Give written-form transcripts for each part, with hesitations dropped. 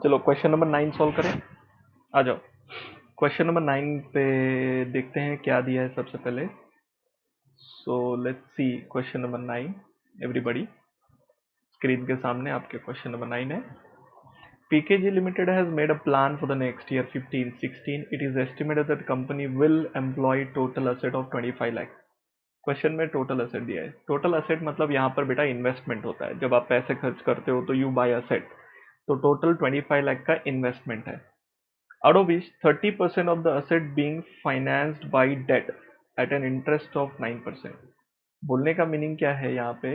चलो question number 9 solve करें। आ जाओ क्वेश्चन नंबर 9 पे देखते हैं क्या दिया है सबसे पहले। So let's see question number 9। Everybody screen के सामने आपके क्वेश्चन नंबर 9 है। PKG Limited has made a plan for the next year 15-16. It is estimated that the company will employ total asset of 25 lakh. Question में total asset दिया है। Total asset मतलब यहाँ पर बेटा इन्वेस्टमेंट होता है। जब आप पैसे खर्च करते हो तो यू बाय असेट। तो टोटल 25 लाख का इन्वेस्टमेंट है। Out of which 30% of the asset being financed by debt at an interest of 9%। बोलने का मीनिंग क्या है यहाँ पे?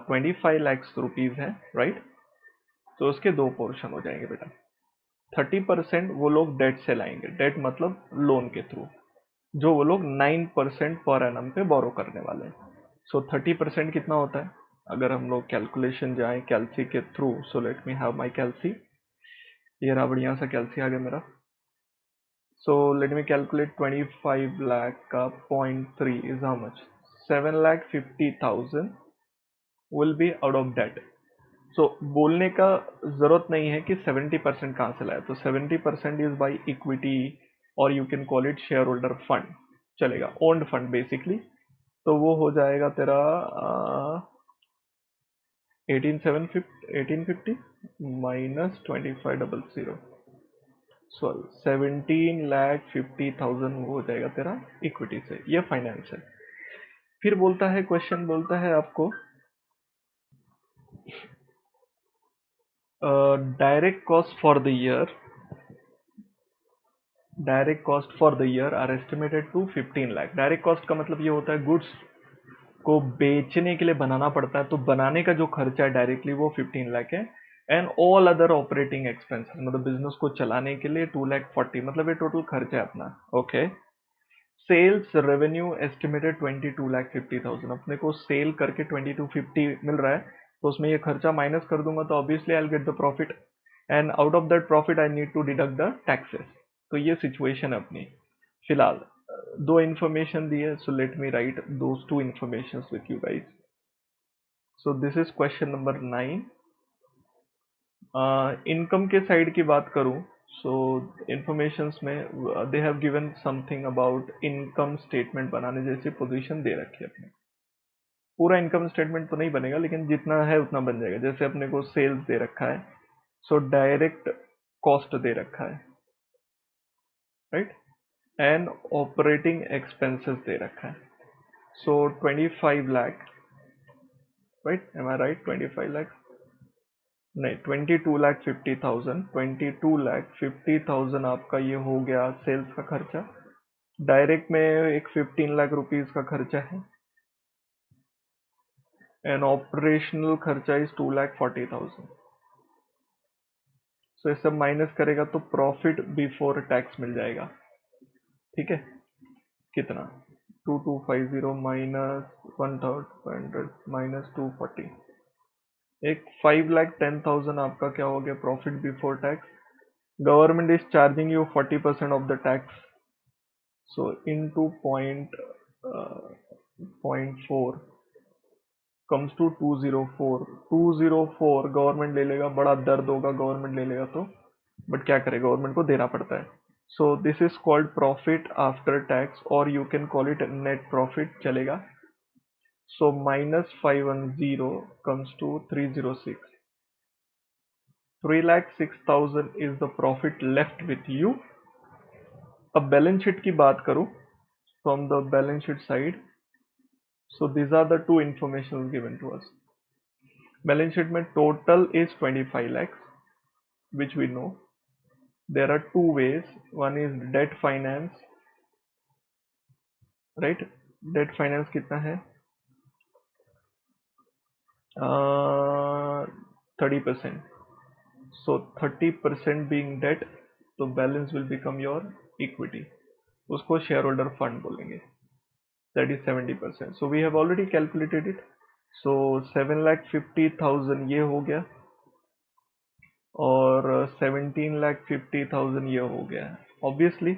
25 लाख रुपीज है, राइट। तो उसके दो पोर्शन हो जाएंगे बेटा। 30% वो लोग डेट से लाएंगे, डेट मतलब लोन के थ्रू, जो वो लोग 9% पर एनम पे बोरो करने वाले हैं। सो 30% कितना होता है? अगर हम लोग कैलकुलेशन जाएं कैलसी के थ्रू, so let me have my calci. ये रहा बढ़िया सा कैलसी आ गया मेरा। So let me calculate 25 lakh का 0.3 is how much? 7,50,000 will be out of date. So बोलने का जरूरत नहीं है कि 70% कहाँ से लाया, तो 70% इज बाई इक्विटी और you can call it share holder fund, चलेगा, ओन्ड फंड बेसिकली। तो वो हो जाएगा तेरा 1850 माइनस 2500, सॉरी 17,50,000 हो जाएगा तेरा इक्विटी से। ये फाइनेंस है। फिर बोलता है, क्वेश्चन बोलता है आपको direct cost for the year, direct cost for the year are estimated to 15 lakh. Direct cost का मतलब ये होता है गुड्स को बेचने के लिए बनाना पड़ता है, तो बनाने का जो खर्चा है डायरेक्टली वो 15 लाख है। And all other operating expenses मतलब बिजनेस को चलाने के लिए 2,40,000, मतलब ये टोटल खर्चा है अपना। ओके। Sales revenue estimated 22,50,000। अपने को सेल करके 2250 मिल रहा है, तो उसमें ये खर्चा माइनस कर दूंगा तो obviously I will get the profit, and out of that profit I need to deduct the taxes. तो ये सिचुएशन है अपनी। फिलहाल दो इंफॉर्मेशन दी है, so let me right those two information with you guys. So this is question number 9। Income के side की बात करूं, सो इंफॉर्मेशंस में दे have given something about income statement बनाने जैसी पोजीशन दे रखी है अपने। पूरा इनकम स्टेटमेंट तो नहीं बनेगा लेकिन जितना है उतना बन जाएगा। जैसे अपने को सेल्स दे रखा है, सो डायरेक्ट कॉस्ट दे रखा है, राइट, एंड ऑपरेटिंग एक्सपेंसेस दे रखा है। सो 25 लाख, राइट, एम आई राइट? 25 लाख नहीं, 22,50,000। 22,50,000 आपका ये हो गया सेल्स का खर्चा। डायरेक्ट में एक 15 लाख रुपीज का खर्चा है, एंड ऑपरेशनल खर्चा इज 2,40,000। सो ये सब माइनस करेगा तो प्रॉफिट बिफोर टैक्स मिल जाएगा। ठीक है, कितना? 2250 माइनस 1,500 माइनस 240, एक 5,10,000 आपका क्या हो गया profit before tax. Government is charging you 40% of the tax, so into point four comes to 204। 204 government ले लेगा, बड़ा दर्द होगा गवर्नमेंट ले लेगा तो, बट क्या करे, गवर्नमेंट को देना पड़ता है। So this is called profit after tax, और you can call it net profit, चलेगा। So minus 510 comes to 306। 3,06,000 is the profit left with you. अब बैलेंस शीट की बात करूं, from the balance sheet side, so these are the two informations given to us. Balance sheet में total is 25 lakhs, which we know. There are two ways. One is debt finance, right? Debt finance कितना है? 30%. So 30% being debt, तो balance will become your equity. उसको shareholder fund बोलेंगे. That is 70%. So we have already calculated it. So 7,50,000 ये हो गया, और 17,50,000 ये हो गया। ऑब्वियसली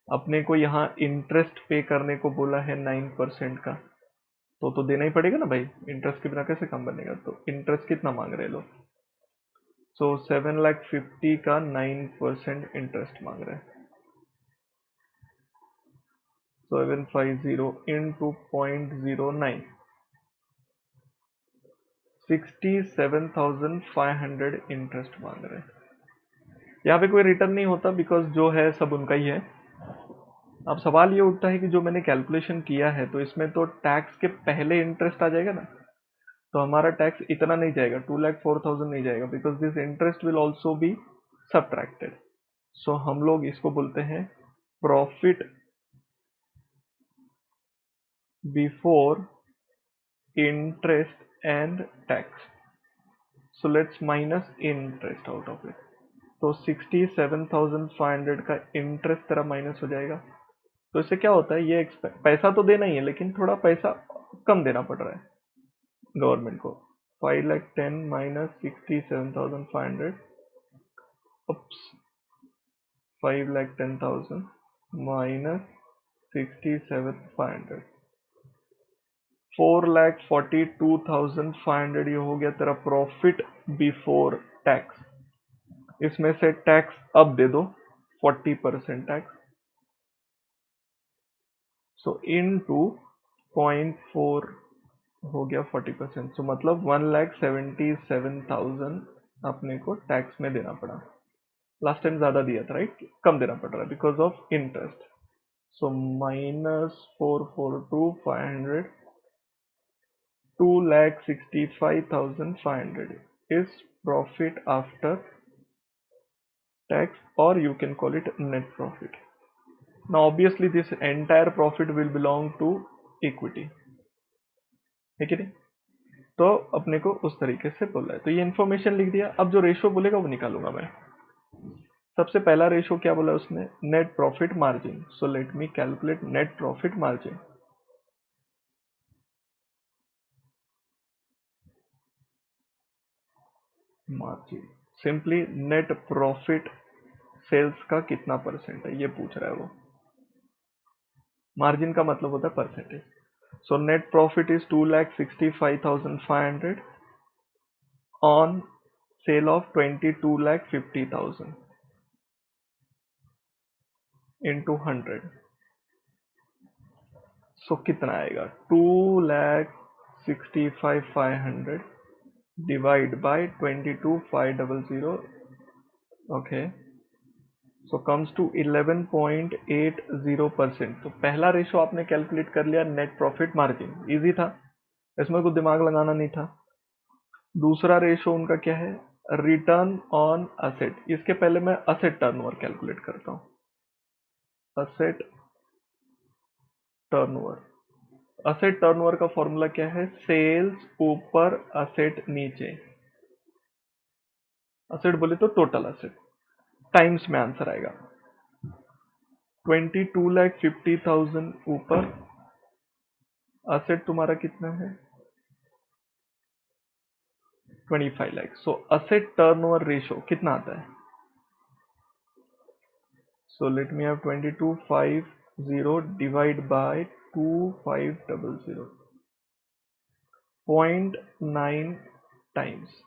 अपने को यहाँ इंटरेस्ट पे करने को बोला है 9% का, तो देना ही पड़ेगा ना भाई, इंटरेस्ट के बिना कैसे काम बनेगा। तो इंटरेस्ट कितना मांग रहे लोग? सो 7,50,000 का 9% इंटरेस्ट मांग रहे हैं। 750 इंटू 0.09, 67,500 इंटरेस्ट मांग रहे हैं। यहाँ पे कोई रिटर्न नहीं होता बिकॉज जो है सब उनका ही है। अब सवाल ये उठता है कि जो मैंने कैलकुलेशन किया है तो इसमें तो टैक्स के पहले इंटरेस्ट आ जाएगा ना, तो हमारा टैक्स इतना नहीं जाएगा, 2,04,000 नहीं जाएगा, because this interest will also be subtracted. So हम लोग इसको बोलते हैं profit before interest and tax. So let's minus interest out of it. तो 67,500 का इंटरेस्ट तेरा माइनस हो जाएगा। तो इससे क्या होता है, ये पैसा तो देना ही है लेकिन थोड़ा पैसा कम देना पड़ रहा है गवर्नमेंट को। 5,10,000 माइनस 67,500, 5,10,000 माइनस 67,500, 4,42,500 ये हो गया तेरा प्रॉफिट बिफोर टैक्स। इसमें से टैक्स अब दे दो 40% टैक्स। सो इनटू 0.4 हो गया 40%। सो मतलब 1,77,000 अपने को टैक्स में देना पड़ा। लास्ट टाइम ज्यादा दिया था राइट, कम देना पड़ रहा है because of interest. So -442,500, 2,65,500 is profit after tax, or you can call it net profit. Now obviously this entire profit will belong to equity, है कि नहीं? तो अपने को उस तरीके से बोला है। तो ये इन्फॉर्मेशन लिख दिया। अब जो रेशो बोलेगा वो निकालूंगा मैं। सबसे पहला रेशो क्या बोला उसने, net profit margin. So let me calculate net profit margin. Margin simply net profit sales का कितना परसेंट है ये पूछ रहा है वो। मार्जिन का मतलब होता है percentage. So net profit is 2,65,500 on sale of 22,50,000 into 100। So कितना आएगा, 2,65,500 divide by 22,500। Okay, so comes to 11.80%। तो पहला रेशो आपने कैलकुलेट कर लिया नेट प्रॉफिट मार्जिन, इजी था, इसमें कुछ दिमाग लगाना नहीं था। दूसरा रेशो उनका क्या है, रिटर्न ऑन असेट। इसके पहले मैं असेट टर्नओवर कैलकुलेट करता हूं। असेट टर्नओवर, असेट टर्नओवर का फॉर्मूला क्या है, सेल्स ऊपर असेट नीचे। असेट बोले तो टोटल असेट टाइम्स में आंसर आएगा। 22,50,000 ऊपर असेट तुम्हारा कितना है 25 लाख। सो असेट टर्नओवर रेशो कितना आता है, so let me have 22,50 divide by 2,500, 0.9 times.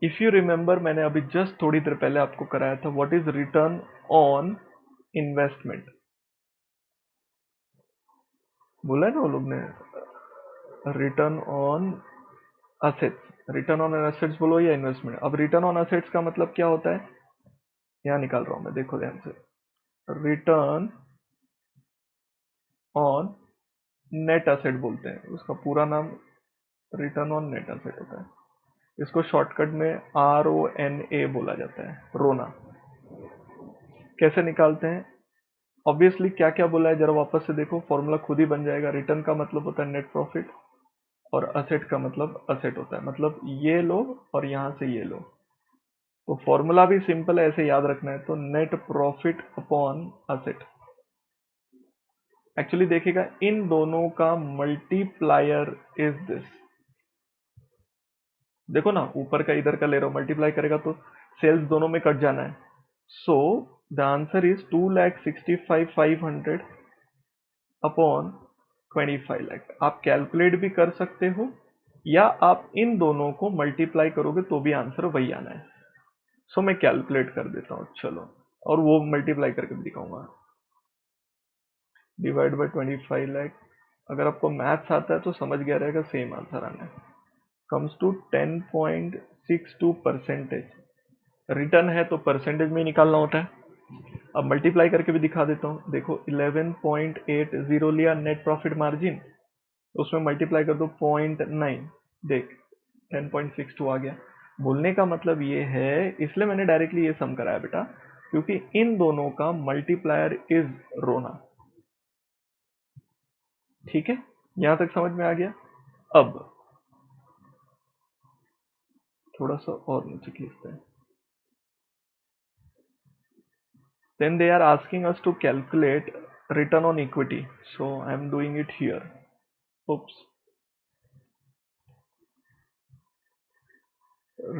If you remember मैंने अभी जस्ट थोड़ी देर पहले आपको कराया था what is return on investment, बोला है ना वो लोग ने, return on assets. Return on assets बोलो या इन्वेस्टमेंट। अब रिटर्न ऑन असेट्स का मतलब क्या होता है, यहां निकाल रहा हूं मैं, देखो ध्यान से। रिटर्न ऑन नेट असेट बोलते हैं, उसका पूरा नाम रिटर्न ऑन नेट असेट होता है। इसको शॉर्टकट में RONA बोला जाता है, रोना। कैसे निकालते हैं, ऑब्वियसली क्या क्या बोला है जरा वापस से देखो, फॉर्मूला खुद ही बन जाएगा। रिटर्न का मतलब होता है नेट प्रॉफिट, और असेट का मतलब असेट होता है, मतलब ये लो और यहां से ये लो। तो फॉर्मूला भी सिंपल है, ऐसे याद रखना है। तो net profit upon asset, actually देखिएगा इन दोनों का मल्टीप्लायर इज दिस। देखो ना, ऊपर का इधर का ले रहा हूं, मल्टीप्लाई करेगा तो सेल्स दोनों में कट जाना है। So the answer is 2,65,500 upon 25 lakh. आप कैलकुलेट भी कर सकते हो या आप इन दोनों को मल्टीप्लाई करोगे तो भी आंसर वही आना है। सो मैं कैलकुलेट कर देता हूँ, चलो, और वो मल्टीप्लाई करके भी दिखाऊंगा। डिवाइड बाय 25 लाख, अगर आपको मैथ्स आता है तो समझ गया रहेगा, सेम आंसर आना है। Comes to 10.62%। रिटर्न है तो परसेंटेज में ही निकालना होता है। अब मल्टीप्लाई करके भी दिखा देता हूँ, देखो 11.80 लिया नेट प्रॉफिट मार्जिन, उसमें मल्टीप्लाई कर दो 0.9, देख 10.62 आ गया। बोलने का मतलब ये है, इसलिए मैंने डायरेक्टली ये सम कराया बेटा, क्योंकि इन दोनों का मल्टीप्लायर इज रोना। ठीक है, यहां तक समझ में आ गया। अब थोड़ा सा और नीचे खींचते हैं। Then they are asking us to calculate return on equity. So I am doing it here. Oops.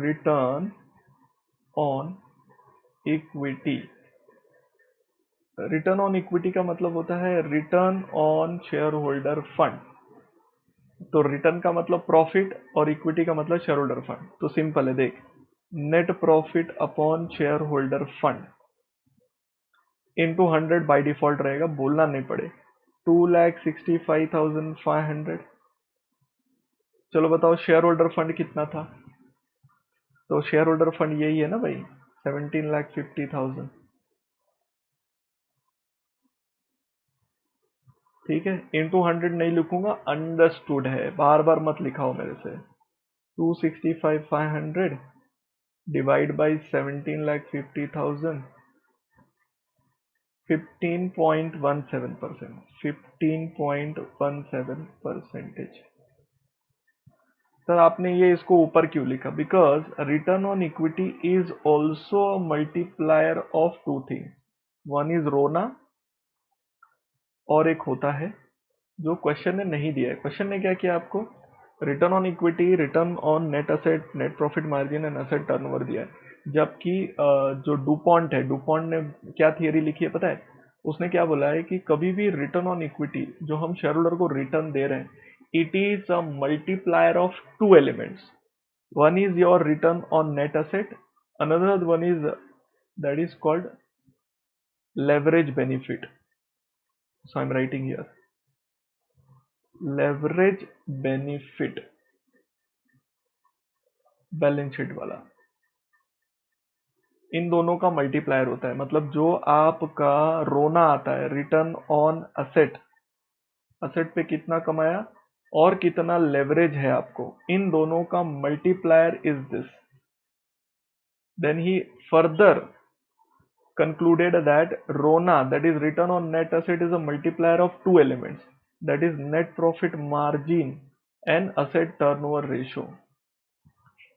Return on equity. Return on equity का मतलब होता है return on share holder fund. तो रिटर्न का मतलब प्रॉफिट और इक्विटी का मतलब शेयर होल्डर फंड। तो सिंपल है, देख, net profit upon share holder fund into 100 by default रहेगा, बोलना नहीं पड़े, 2,65,500। चलो बताओ शेयर होल्डर फंड कितना था, तो शेयर होल्डर फंड यही है ना भाई, 17,50,000। ठीक है, इंटू 100 नहीं लिखूंगा, अंडरस्टूड है, बार बार मत लिखाओ मेरे से। 265,500 डिवाइड बाई 17,50,000, 15.17%, 15.17%। सर आपने ये इसको ऊपर क्यों लिखा? Because return on equity is also multiplier of two things, one is रोना और एक होता है जो क्वेश्चन ने नहीं दिया है। क्वेश्चन ने क्या किया आपको, return on equity, return on net asset, net profit margin and asset turnover दिया है। जबकि जो डुपॉन्ट है, डुपॉन्ट ने क्या थियरी लिखी है पता है? उसने क्या बोला है कि कभी भी रिटर्न ऑन इक्विटी जो हम शेयर होल्डर को रिटर्न दे रहे हैं, it is a multiplier of two elements. One is your return on net asset, another one is that is called leverage benefit. So I'm writing here leverage benefit, balance sheet वाला। इन दोनों का multiplier होता है, मतलब जो आपका रोना आता है रिटर्न ऑन असेट, असेट पे कितना कमाया और कितना लेवरेज है आपको, इन दोनों का multiplier is this. Then he further concluded that RONA, that is return on net asset, is a multiplier of two elements, that is net profit margin and asset turnover ratio.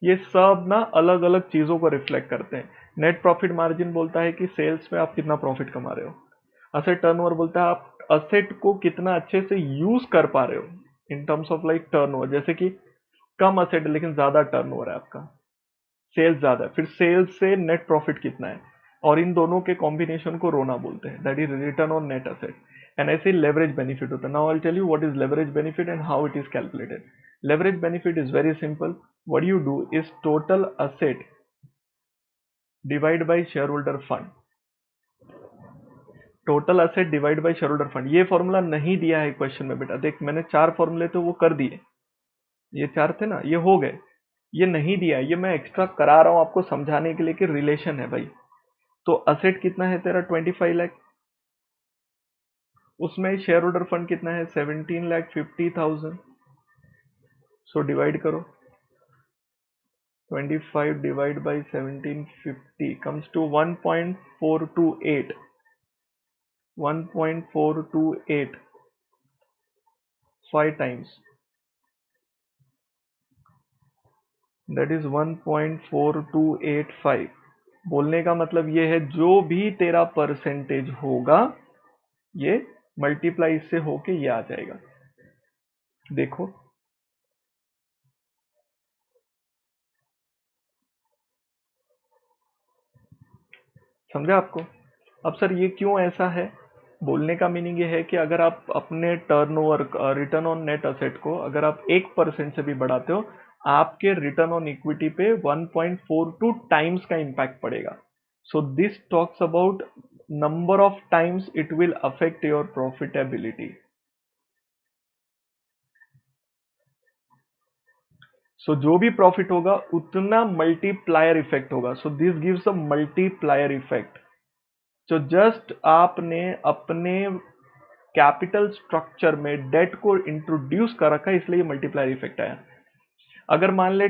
ये सब ना अलग अलग चीजों को रिफ्लेक्ट करते हैं। Net profit margin बोलता है कि सेल्स में आप कितना प्रॉफिट कमा रहे हो, असेट टर्नओवर बोलता है आप असेट को कितना अच्छे से यूज कर पा रहे हो in terms of like turnover, जैसे कि कम असेट है लेकिन ज्यादा टर्नओवर है आपका, सेल्स ज्यादा है, फिर सेल्स से नेट प्रॉफिट कितना है, और इन दोनों के कॉम्बिनेशन को रोना बोलते हैं, that is return on net asset. And ऐसे लेवरेज बेनिफिट होता है। Now I will tell you what is leverage benefit and how it is calculated. Leverage benefit is very simple, what you do is total asset divide by share holder fund, total asset divide by share holder fund. ये formula नहीं दिया है question में बेटा, देख मैंने 4 फॉर्मूले तो वो कर दिए, ये 4 थे ना, ये हो गए, ये नहीं दिया, ये मैं एक्स्ट्रा करा रहा हूं आपको समझाने के लिए कि रिलेशन है भाई। तो असेट कितना है तेरा 25 लाख, उसमें शेयर होल्डर फंड कितना है 17,50,000। सो डिवाइड करो, 25 divide by 1750 comes to 1.428, 1.428 5 times, that is 1.4285। बोलने का मतलब ये है जो भी तेरा परसेंटेज होगा ये मल्टीप्लाई इससे होके ये आ जाएगा। देखो समझा आपको? अब सर ये क्यों ऐसा है, बोलने का मीनिंग ये है कि अगर आप अपने turnover return on net asset को अगर आप 1% से भी बढ़ाते हो, आपके रिटर्न ऑन इक्विटी पे 1.42 टाइम्स का इम्पैक्ट पड़ेगा. So this talks about number of times it will affect your profitability. So जो भी प्रॉफिट होगा उतना मल्टीप्लायर इफेक्ट होगा. So this gives a multiplier effect. तो जस्ट आपने अपने कैपिटल स्ट्रक्चर में डेट को इंट्रोड्यूस कर रखा है, इसलिए मल्टीप्लायर इफेक्ट आया. अगर मान ले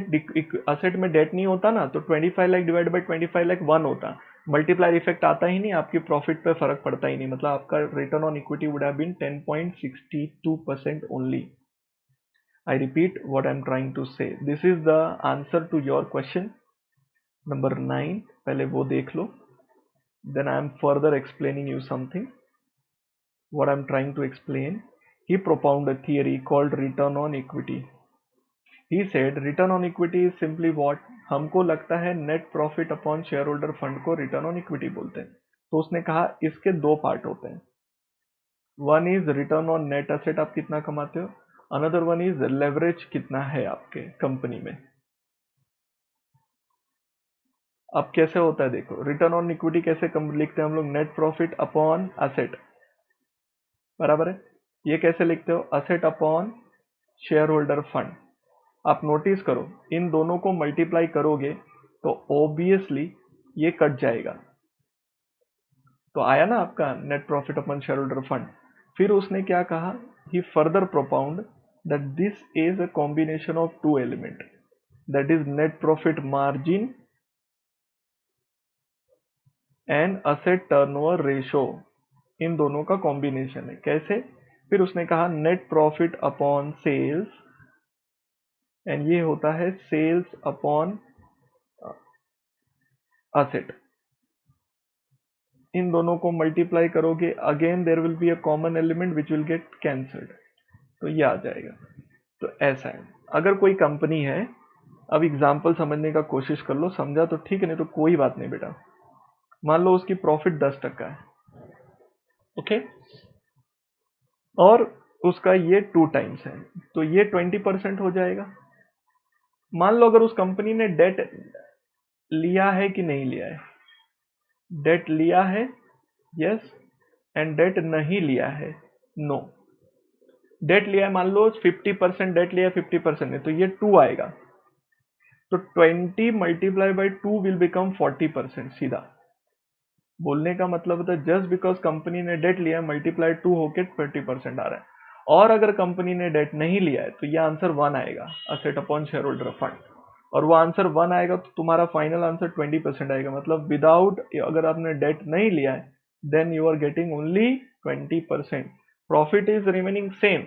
असेट में डेट नहीं होता ना, तो 25 लाख डिवाइड बाई 25 लाख 1 होता. मल्टीप्लायर इफेक्ट आता ही नहीं, आपकी प्रॉफिट पे फर्क पड़ता ही नहीं. मतलब आपका return on equity would have been 10.62% only. I repeat what I'm trying to say. This is the answer to your question number 9. पहले वो देख लो. Then I am further explaining you something. What I'm trying to explain. He propounded a theory called return on equity. He said return on equity is simply what? हमको लगता है net profit upon shareholder fund को return on equity बोलते हैं. तो उसने कहा इसके दो पार्ट होते हैं. One is return on net asset, आप कितना कमाते हो. अनदर वन इज लेवरेज कितना है आपके कंपनी में. अब कैसे होता है देखो, रिटर्न ऑन इक्विटी कैसे लिखते हैं हम लोग, नेट प्रॉफिट अपॉन असेट, बराबर है. ये कैसे लिखते हो, asset upon share holder fund. आप नोटिस करो इन दोनों को मल्टीप्लाई करोगे तो ऑब्वियसली ये कट जाएगा. तो आया ना आपका net profit upon share holder fund. फिर उसने क्या कहा, he further propound that this is a combination of two element, that is net profit margin and asset turnover ratio. इन दोनों का कॉम्बिनेशन है. कैसे, फिर उसने कहा net profit upon sales and ये होता है सेल्स अपॉन असेट. इन दोनों को मल्टीप्लाई करोगे, again there will be a common element which will get cancelled, तो ये आ जाएगा. तो ऐसा है. अगर कोई कंपनी है, अब एग्जाम्पल समझने का कोशिश कर लो, समझा तो ठीक है, नहीं तो कोई बात नहीं बेटा. मान लो उसकी प्रॉफिट 10% है, ओके, और उसका ये 2 टाइम्स है, तो ये 20% हो जाएगा. मान लो अगर उस कंपनी ने डेट लिया है कि नहीं लिया है, डेट लिया है यस, एंड डेट नहीं लिया है नो. डेट लिया है, मान लो 50% डेट लिया है, 50% है, तो ये 2 आएगा. तो 20 मल्टीप्लाई बाई 2 विल बिकम 40%. सीधा बोलने का मतलब होता है जस्ट बिकॉज कंपनी ने डेट लिया है मल्टीप्लाई 2 होके 20% आ रहा है. और अगर कंपनी ने डेट नहीं लिया है तो ये आंसर 1 आएगा, asset upon share holder fund. और वो आंसर 1 आएगा तो तुम्हारा फाइनल आंसर 20% आएगा. मतलब विदाउट, अगर आपने डेट नहीं लिया है then you are getting only 20%. Profit is remaining same.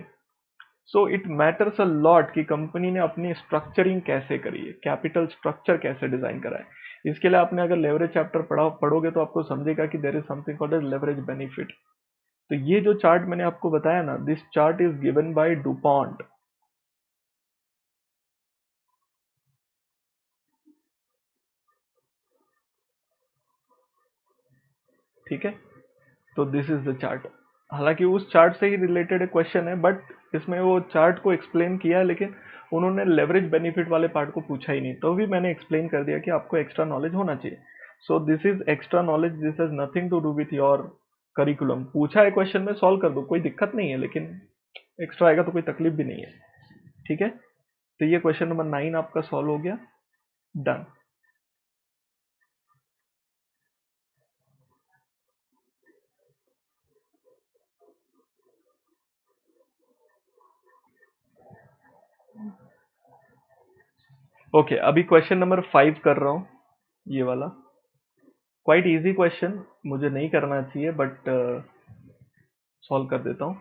So it matters a lot कि कंपनी ने अपनी स्ट्रक्चरिंग कैसे करी है, कैपिटल स्ट्रक्चर कैसे डिजाइन करा है. इसके लिए आपने अगर लेवरेज चैप्टर पढ़ोगे तो आपको समझेगा कि there is something called as leverage benefit. तो ये जो चार्ट मैंने आपको बताया ना, this chart is given by DuPont. ठीक है, तो दिस इज द चार्ट. हालांकि उस चार्ट से ही रिलेटेड क्वेश्चन है, बट इसमें वो चार्ट को एक्सप्लेन किया है, लेकिन उन्होंने लेवरेज बेनिफिट वाले पार्ट को पूछा ही नहीं. तो भी मैंने एक्सप्लेन कर दिया कि आपको एक्स्ट्रा नॉलेज होना चाहिए. So this is extra knowledge, this has nothing to do with your curriculum. पूछा है क्वेश्चन में, सॉल्व कर दो, कोई दिक्कत नहीं है, लेकिन एक्स्ट्रा आएगा तो कोई तकलीफ भी नहीं है. ठीक है, तो ये क्वेश्चन नंबर 9 आपका सॉल्व हो गया. डन. ओके, अभी क्वेश्चन नंबर 5 कर रहा हूं, ये वाला क्वाइट इजी क्वेश्चन, मुझे नहीं करना चाहिए बट सॉल्व कर देता हूँ.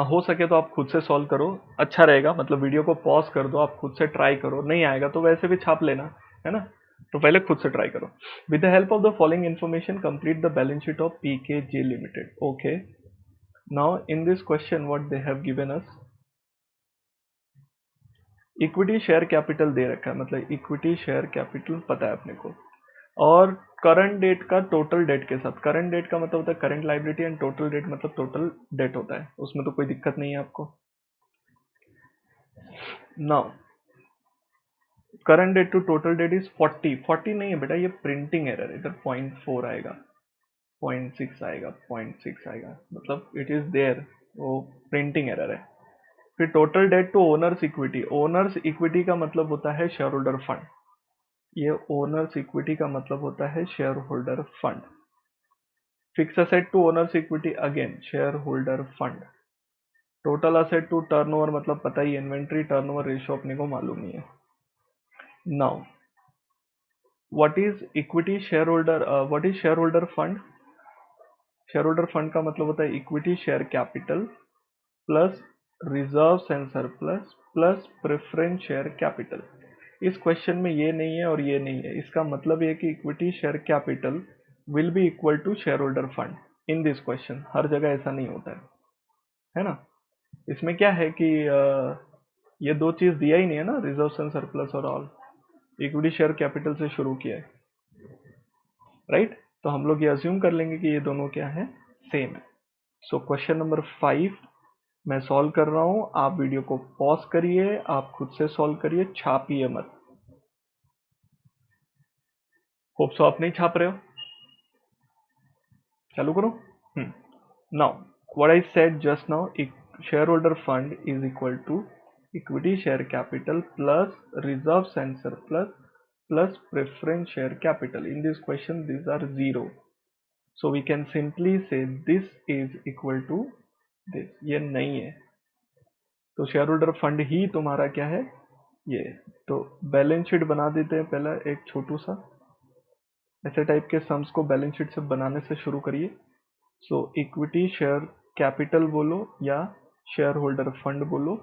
हो सके तो आप खुद से सॉल्व करो, अच्छा रहेगा. मतलब वीडियो को पॉज कर दो, आप खुद से ट्राई करो. नहीं आएगा तो वैसे भी छाप लेना, है ना. तो पहले खुद से ट्राई करो. With the help of the following information complete the balance sheet of PKG limited. Okay, now in this question what they have given us, equity share capital दे रखा है, मतलब इक्विटी शेयर कैपिटल पता है अपने को, और करंट डेट का टोटल डेट के साथ, करंट डेट का मतलब होता है current liability and total debt मतलब टोटल डेट होता है, उसमें तो कोई दिक्कत नहीं है आपको। Now current debt to total debt is 40 नहीं है बेटा, ये प्रिंटिंग एरर, इधर 0.4 आएगा, 0.6 आएगा, 0.6 आएगा, मतलब इट इज देयर, वो प्रिंटिंग एरर है। फिर total debt to owners equity, owners equity का मतलब होता है शेयर होल्डर फंड, ये ओनर्स इक्विटी का मतलब होता है share holder fund. Fixed asset to owners equity again share holder fund. Total asset to turnover मतलब पता ही, इन्वेंट्री टर्नओवर रेशियो अपने को मालूम ही है। Now what is equity share holder, what is share holder fund? Share holder fund का मतलब होता है equity share capital plus reserves and surplus plus preference share capital. इस क्वेश्चन में ये नहीं है और ये नहीं है, इसका मतलब ये कि equity share capital will be equal to share holder fund in this question. हर जगह ऐसा नहीं होता है ना। इसमें क्या है कि ये दो चीज दिया ही नहीं है ना, रिजर्व एंड सरप्लस और ऑल, इक्विटी शेयर कैपिटल से शुरू किया है, राइट। तो हम लोग ये अज्यूम कर लेंगे कि ये दोनों क्या है, सेम है। सो क्वेश्चन नंबर 5 मैं सॉल्व कर रहा हूं, आप वीडियो को पॉज करिए, आप खुद से सॉल्व करिए, छापिए मत। होप सो आप नहीं छाप रहे हो, चालू करो। Now what I said just now, share holder fund is equal to equity share capital plus reserves and surplus plus preference share capital. In this question these are zero, so we can simply say this is equal to this, ये नहीं है तो share holder fund ही तुम्हारा क्या है, ये। तो balance sheet बना देते हैं, पहला एक छोटू सा ऐसे टाइप के सम्स को बैलेंस शीट से बनाने से शुरू करिए। सो इक्विटी शेयर कैपिटल बोलो या शेयर होल्डर फंड बोलो,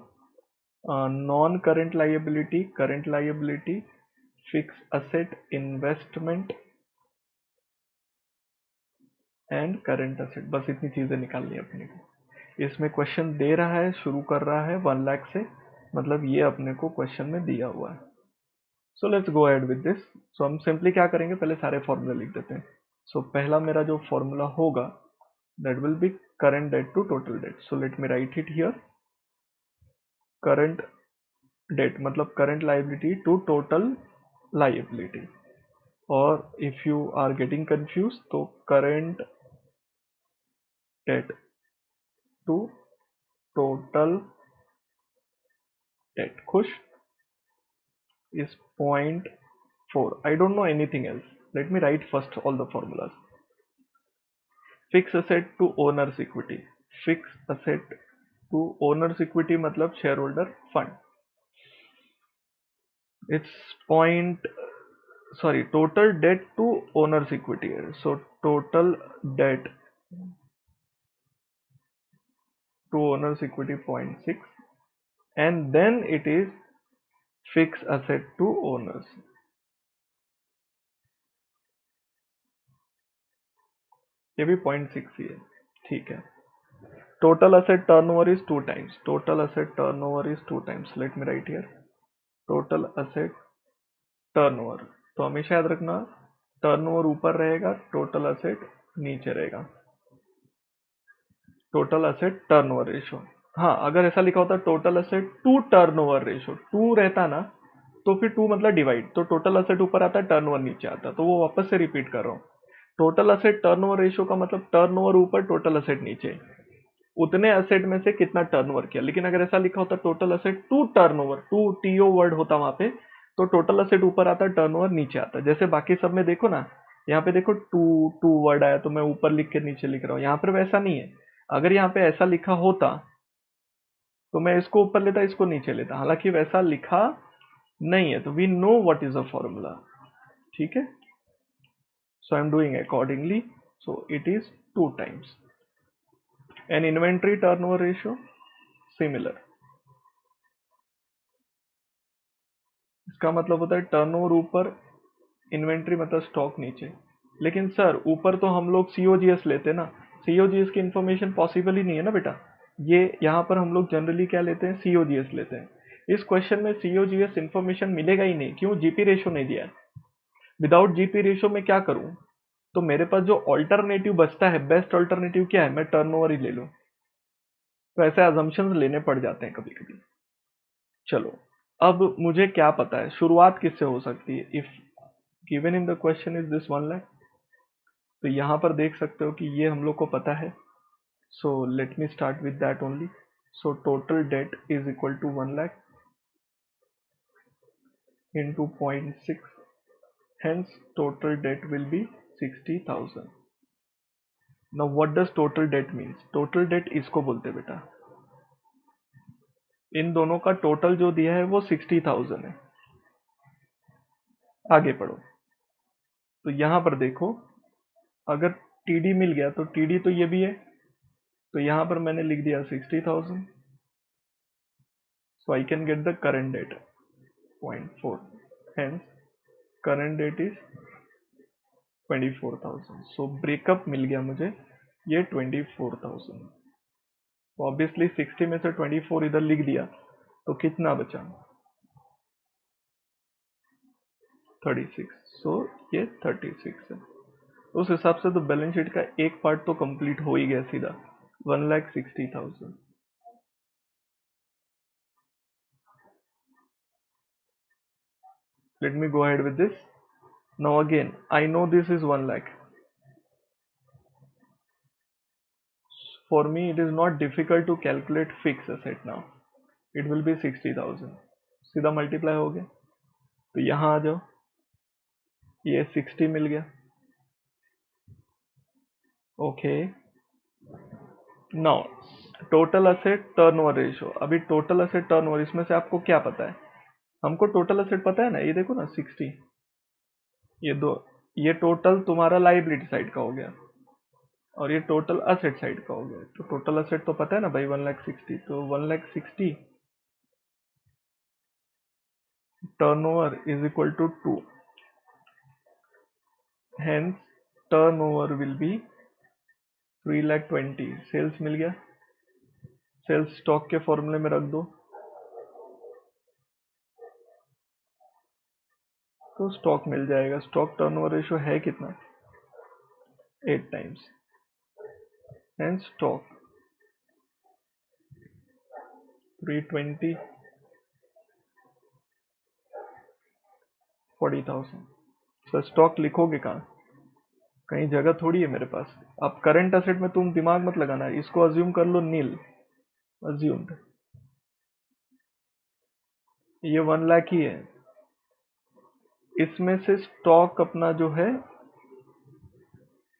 non current liability, current liability, fix asset, investment and current asset, बस इतनी चीजें निकालनी है अपने को। इसमें क्वेश्चन दे रहा है, शुरू कर रहा है 1 लाख से, मतलब ये अपने को क्वेश्चन में दिया हुआ है। So let's go ahead with this. So हम सिंपली क्या करेंगे, पहले सारे फॉर्मूले लिख देते हैं। सो पहला मेरा जो फॉर्मूला होगा that will be current debt to total debt. So let me write it here. Current debt मतलब current liability to total liability, or if you are getting confused तो current debt to total debt खुश is 0.4. I don't know anything else. Let me write first all the formulas. Fixed asset to owner's equity. Fixed asset to owner's equity मतलब shareholder fund. It's total debt to owner's equity. So total debt to owner's equity 0.6, and then it is fixed asset to owners. ये भी 0.6 ही है, ठीक है। Total asset turnover is 2 times. Total asset turnover is 2 times. Let me write here. Total asset turnover. तो हमेशा याद रखना, turnover ऊपर रहेगा, टोटल असेट नीचे रहेगा। टोटल असेट टर्नओवर रेशियो, हाँ अगर ऐसा लिखा होता total asset to turnover ratio, to रहता ना तो फिर टू मतलब डिवाइड, तो टोटल असेट ऊपर आता है, टर्नओवर नीचे आता, तो वो वापस से रिपीट कर रहा हूँ। टोटल असेट टर्नओवर रेशियो का मतलब टर्नओवर ऊपर टोटल असेट नीचे, उतने असेट में से कितना टर्नओवर किया। लेकिन अगर ऐसा लिखा होता total asset to turnover, to T O word होता वहां पे, तो टोटल असेट ऊपर आता, टर्नओवर नीचे आता। जैसे बाकी सब में देखो ना, यहाँ पे देखो टू टू वर्ड आया तो मैं ऊपर लिख के नीचे लिख रहा हूँ, यहाँ पर वैसा नहीं है। अगर यहाँ पे ऐसा लिखा होता तो मैं इसको ऊपर लेता, इसको नीचे लेता, हालांकि वैसा लिखा नहीं है, तो we know what is a formula, ठीक है। So I am doing accordingly, so it is 2 times। And inventory turnover ratio similar, इसका मतलब होता है टर्नओवर ऊपर, इन्वेंट्री मतलब स्टॉक नीचे। लेकिन सर ऊपर तो हम लोग सीओजीएस लेते हैं ना, सीओजीएस की इंफॉर्मेशन पॉसिबल ही नहीं है ना बेटा, ये यहाँ पर हम लोग जनरली क्या लेते हैं, सीओजीएस लेते हैं। इस क्वेश्चन में सीओजीएस इंफॉर्मेशन मिलेगा ही नहीं, क्यों, जीपी रेशियो नहीं दिया है। विदाउट जीपी रेशियो में क्या करूं, तो मेरे पास जो ऑल्टरनेटिव बचता है, बेस्ट ऑल्टरनेटिव क्या है, मैं टर्नओवर ही ले लूं। तो ऐसे अजम्पशंस लेने पड़ जाते हैं कभी कभी। चलो, अब मुझे क्या पता है, शुरुआत किससे हो सकती है। If given in the question is this 1 lakh, तो यहां पर देख सकते हो कि ये हम लोग को पता है। So let me start with that only. So total debt is equal to 1 lakh into 0.6, hence total debt will be 60,000. Now what does total debt means? Total debt इसको बोलते बेटा, इन दोनों का टोटल जो दिया है वो 60,000 है। आगे पढ़ो, तो यहां पर देखो, अगर टीडी मिल गया तो टीडी तो ये भी है, तो यहां पर मैंने लिख दिया 60,000। So I can get the current debt 0.4, hence current debt is 24,000। So breakup मिल गया मुझे ये 24,000। तो ऑब्वियसली 60 में से 24 इधर लिख दिया, तो कितना बचा, 36। सो ये 36 है। उस हिसाब से तो बैलेंस शीट का एक पार्ट तो कंप्लीट हो ही गया सीधा, 1,60,000। Let me go ahead with this. Now again, I know this is 1 lakh. For me, it is not difficult to calculate fixed asset now. It will be 60,000. सीधा multiply हो गया, तो यहां आ जाओ, ये 60 मिल गया। Okay, now total asset turnover ratio. अभी total asset turnover, इसमें से आपको क्या पता है, हमको टोटल असेट पता है ना, ये देखो ना 60, ये दो, ये टोटल तुम्हारा लाइबिलिटी साइड का हो गया और ये टोटल असेट साइड का हो गया। तो टोटल असेट तो पता है ना भाई 1,60,000, तो 1,60,000 turnover is equal to 2, hence turnover will be 3,20,000। Sales मिल गया, सेल्स स्टॉक के फॉर्मूले में रख दो, तो स्टॉक मिल जाएगा। स्टॉक टर्नओवर रेशियो है कितना, 8 times, hence stock 320, 40,000। Sir stock लिखोगे कहाँ, कहीं जगह थोड़ी है मेरे पास। अब करंट असेट में तुम दिमाग मत लगाना, इसको अज्यूम कर लो नील, अज्यूम्ड, ये 1 लाख ही है। इसमें से स्टॉक अपना जो है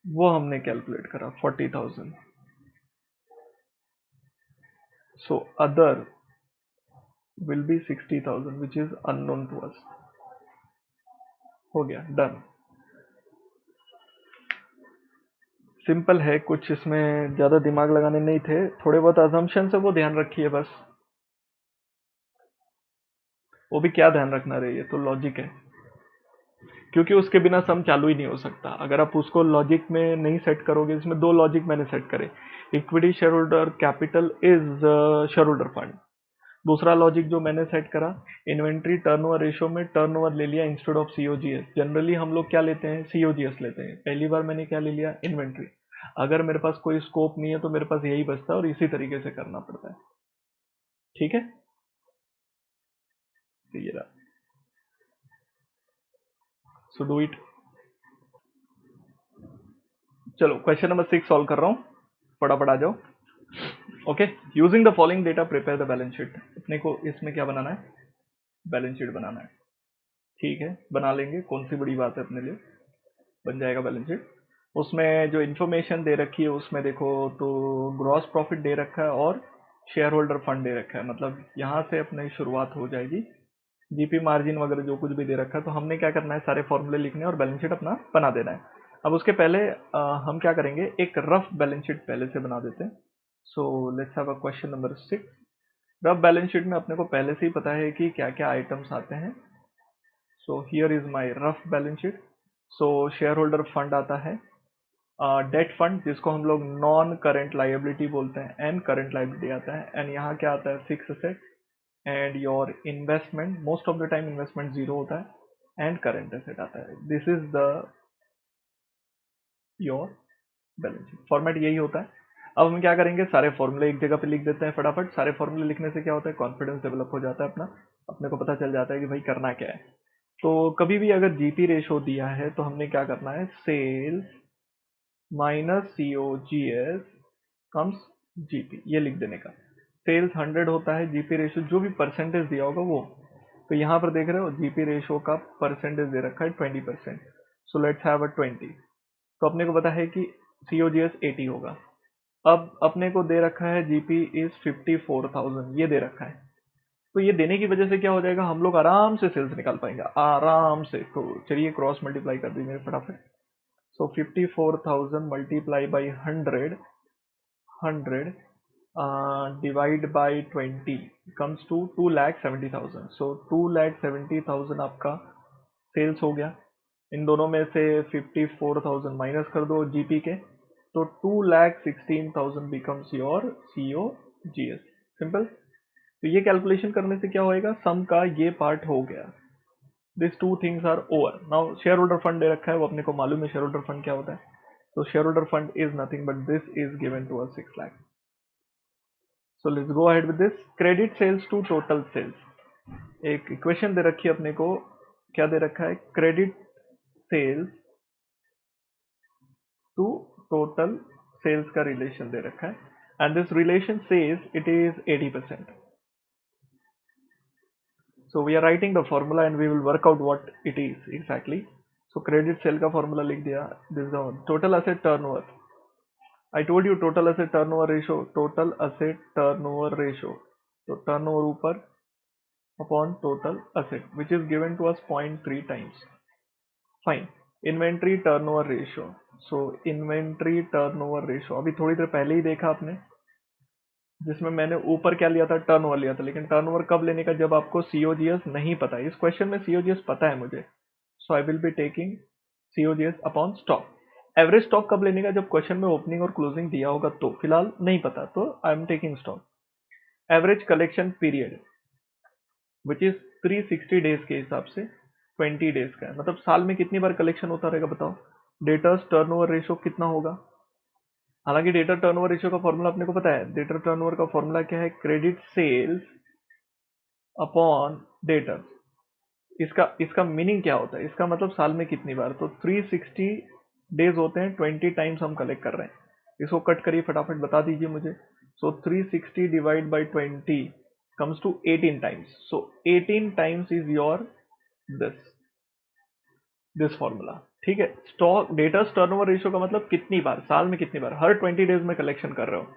वो हमने कैलकुलेट करा 40,000। So other will be 60,000 which is unknown to us. हो गया, डन। सिंपल है, कुछ इसमें ज्यादा दिमाग लगाने नहीं थे, थोड़े बहुत अजम्पशन है वो ध्यान रखिए बस। वो भी क्या ध्यान रखना रही है, तो लॉजिक है, क्योंकि उसके बिना सम चालू ही नहीं हो सकता। अगर आप उसको लॉजिक में नहीं सेट करोगे, इसमें दो लॉजिक मैंने सेट करे, equity share holder capital is share holder fund. दूसरा लॉजिक जो मैंने सेट करा, इन्वेंट्री टर्नओवर रेशियो में टर्नओवर ले लिया इंस्टेड ऑफ सीओजीएस। जनरली हम लोग क्या लेते हैं, सीओजीएस लेते हैं। पहली बार मैंने क्या ले लिया, इन्वेंट्री। अगर मेरे पास कोई स्कोप नहीं है तो मेरे पास यही बचता है और इसी तरीके से करना पड़ता है। ठीक है, तो ये रहा, सो डू इट। चलो क्वेश्चन नंबर 6 सॉल्व कर रहा हूँ, फटाफट आ जाओ। Okay, using the following data prepare the balance sheet. अपने को इसमें क्या बनाना है, बैलेंस शीट बनाना है। ठीक है, बना लेंगे, कौन सी बड़ी बात है अपने लिए, बन जाएगा बैलेंस शीट। उसमें जो इन्फॉर्मेशन दे रखी है उसमें देखो, तो ग्रॉस प्रॉफिट दे रखा है और शेयर होल्डर फंड दे रखा है, मतलब यहाँ से अपनी शुरुआत हो जाएगी। जीपी मार्जिन वगैरह जो कुछ भी दे रखा है, तो हमने क्या करना है, सारे फॉर्मूले लिखने और बैलेंस शीट अपना बना देना है। अब उसके पहले हम क्या करेंगे, एक रफ बैलेंस शीट पहले से बना देते हैं। So let's have a question number 6। Rough balance sheet में अपने को पहले से ही पता है कि क्या क्या आइटम्स आते हैं। So here is my rough balance sheet. So share holder fund आता है, डेट फंड जिसको हम लोग नॉन करेंट लाइबिलिटी बोलते हैं, एंड करंट लाइबिलिटी आता है, एंड यहाँ क्या आता है, fix asset and your investment. Most of the time investment zero होता है, एंड करंट असेट आता है। This is the your balance sheet. Format यही होता है। अब हम क्या करेंगे, सारे फॉर्मूले एक जगह पे लिख देते हैं फटाफट। सारे फॉर्मूले लिखने से क्या होता है, कॉन्फिडेंस डेवलप हो जाता है अपना, अपने को पता चल जाता है कि भाई करना क्या है। तो कभी भी अगर जीपी रेशो दिया है तो हमने क्या करना है, sales minus COGS comes GP, ये लिख देने का। सेल्स 100 होता है, जीपी रेशो जो भी परसेंटेज दिया होगा वो। तो यहाँ पर देख रहे हो जीपी रेशो का परसेंटेज दे रखा है 20%। So let's have a 20। तो अपने को पता है कि COGS 80 होगा। अब अपने को दे रखा है जीपी इज 54,000, ये दे रखा है। तो ये देने की वजह से क्या हो जाएगा, हम लोग आराम से सेल्स निकाल पाएंगे आराम से। तो चलिए क्रॉस मल्टीप्लाई कर दीजिए फटाफट। So 54,000 multiply by 100 divide by 20 comes to 2,70,000। So 2,70,000 आपका सेल्स हो गया। इन दोनों में से 54,000 माइनस कर दो जीपी के, तो 2,16,000 बिकम्स योर COGS। सिंपल। तो ये कैलकुलेशन करने से क्या होएगा, सम का ये पार्ट हो गया। This two things are over. Now share holder fund दे रखा है, वो अपने को मालूम है शेयर होल्डर फंड क्या होता है। तो share holder fund is nothing but this is given to us 6 lakh. So let's go ahead with this. Credit sales to total sales, एक इक्वेशन दे रखी है अपने को। क्या दे रखा है, credit sales to total sales का रिलेशन दे रखा है, and this relation says it is 80%. So we are writing the formula and we will work out what it is exactly. So credit sale का formula लिख दिया. This is the total asset turnover. I told you total asset turnover ratio. Total asset turnover ratio. तो turnover ऊपर upon total asset which is given to us 0.3 times. Fine. Inventory turnover ratio. So inventory turnover ratio अभी थोड़ी देर पहले ही देखा आपने, जिसमें मैंने ऊपर क्या लिया था, टर्नओवर लिया था। लेकिन टर्नओवर कब लेने का, जब आपको COGS नहीं पता है। इस क्वेश्चन में COGS पता है मुझे, so I will be taking COGS upon stock. Average stock कब लेने का, जब क्वेश्चन में ओपनिंग और क्लोजिंग दिया होगा तो। फिलहाल नहीं पता तो I am taking stock. Average collection period which is 360 days के हिसाब से 20 डेज का है, मतलब साल में कितनी बार कलेक्शन होता रहेगा बताओ। डेटर्स टर्नओवर रेशो कितना होगा। हालांकि डेटर टर्नओवर रेशियो का फॉर्मूला अपने को पता है। डेटर टर्नओवर का फॉर्मूला क्या है, क्रेडिट सेल्स अपॉन डेटर। इसका इसका मीनिंग क्या होता है, इसका मतलब साल में कितनी बार। तो 360 डेज होते हैं, 20 टाइम्स हम कलेक्ट कर रहे हैं। इसको कट करिए फटाफट, बता दीजिए मुझे। So 360 divide by 20 comes to 18 times. So 18 times is your this this formula. ठीक है। स्टॉक डेटर्स टर्नओवर रेशियो का मतलब कितनी बार, साल में कितनी बार, हर 20 डेज में कलेक्शन कर रहे हो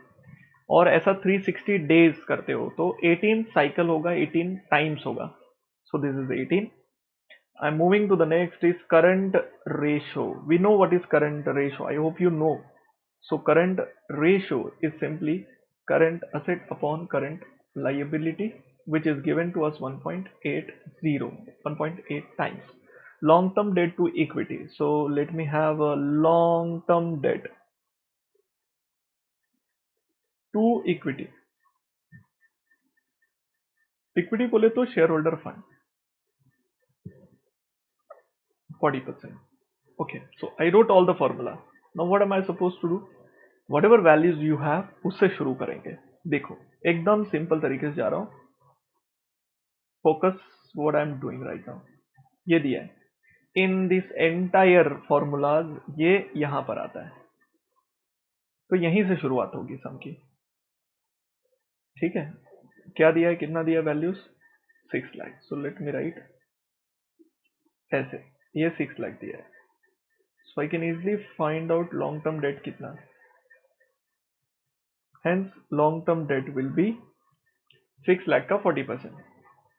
और ऐसा 360 डेज करते हो तो 18 साइकिल होगा, 18 टाइम्स होगा। So this is 18। I am moving to the next is current ratio. We know what is current ratio, I hope you know. So current ratio is simply current asset upon current liability which is given to us 1.8 times. Long term debt to equity. So let me have a long term debt to equity. Equity बोले तो share holder fund 40%. Okay, so I wrote all the formula. Now what am I supposed to do? Whatever values you have उससे शुरू करेंगे। देखो एकदम simple तरीके से जा रहा हूं। Focus what I am doing right now. ये दिया है इन दिस एंटायर फॉर्मूलाज, ये यहां पर आता है तो यहीं से शुरुआत होगी सम की। ठीक है। क्या दिया है, कितना दिया values 6 lakh. So let me write ऐसे, ये 6 लाख दिया है। So I can easily find out long term debt कितना। Hence long term debt will be 6 lakh का 40%,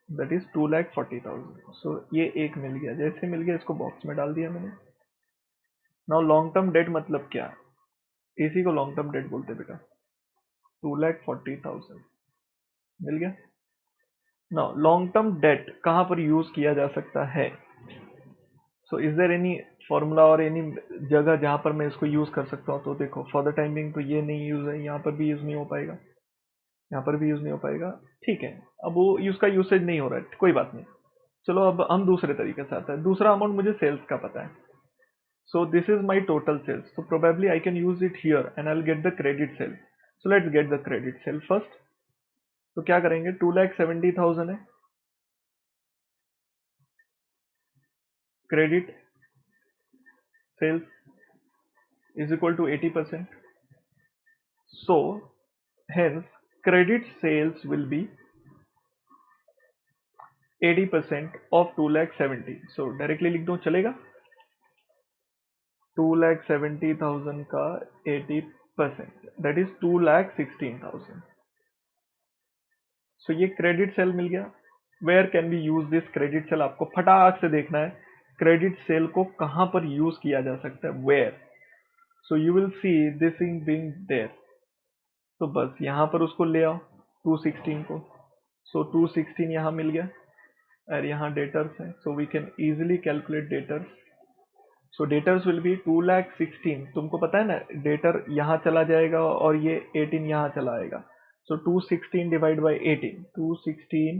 दैट इज 2,40,000। सो ये एक मिल गया, जैसे मिल गया इसको बॉक्स में डाल दिया मैंने। नाउ लॉन्ग टर्म डेट मतलब क्या, इसी को लॉन्ग टर्म डेट बोलते बेटा। 2,40,000 मिल गया। नाउ लॉन्ग टर्म डेट कहां पर यूज किया जा सकता है। So is there any formula और एनी जगह जहां पर मैं इसको यूज कर सकता हूं। तो देखो फॉर द टाइमिंग तो ये नहीं यूज है, यहाँ पर भी यूज नहीं हो पाएगा, यहाँ पर भी यूज नहीं हो पाएगा। ठीक है, अब वो उसका यूसेज नहीं हो रहा है, कोई बात नहीं। चलो अब हम दूसरे तरीके से आते हैं। दूसरा अमाउंट मुझे सेल्स का पता है। So this is my total sales. So probably I can use it here and I'll get the credit sale. So let's get the credit sale first. तो क्या करेंगे, 2,70,000 है credit sales is equal to 80%. So hence credit sales will be 80% of 2,70,000. So directly लिख दूं, चलेगा? 2,70,000 का 80% that is 2,16,000. So ये credit sale मिल गया. Where can we use this credit sale? आपको फटाक से देखना है क्रेडिट सेल को कहां पर यूज किया जा सकता है, where. So you will see this in being there. तो बस यहां पर उसको ले आओ 216 को. सो 216 यहां मिल गया और यहाँ डेटर्स है. So we can easily calculate debtors. So debtors will be 2,16,000. तुमको पता है ना, डेटर यहाँ चला जाएगा और ये 18 यहाँ चला आएगा. So 216 divide by 18, 216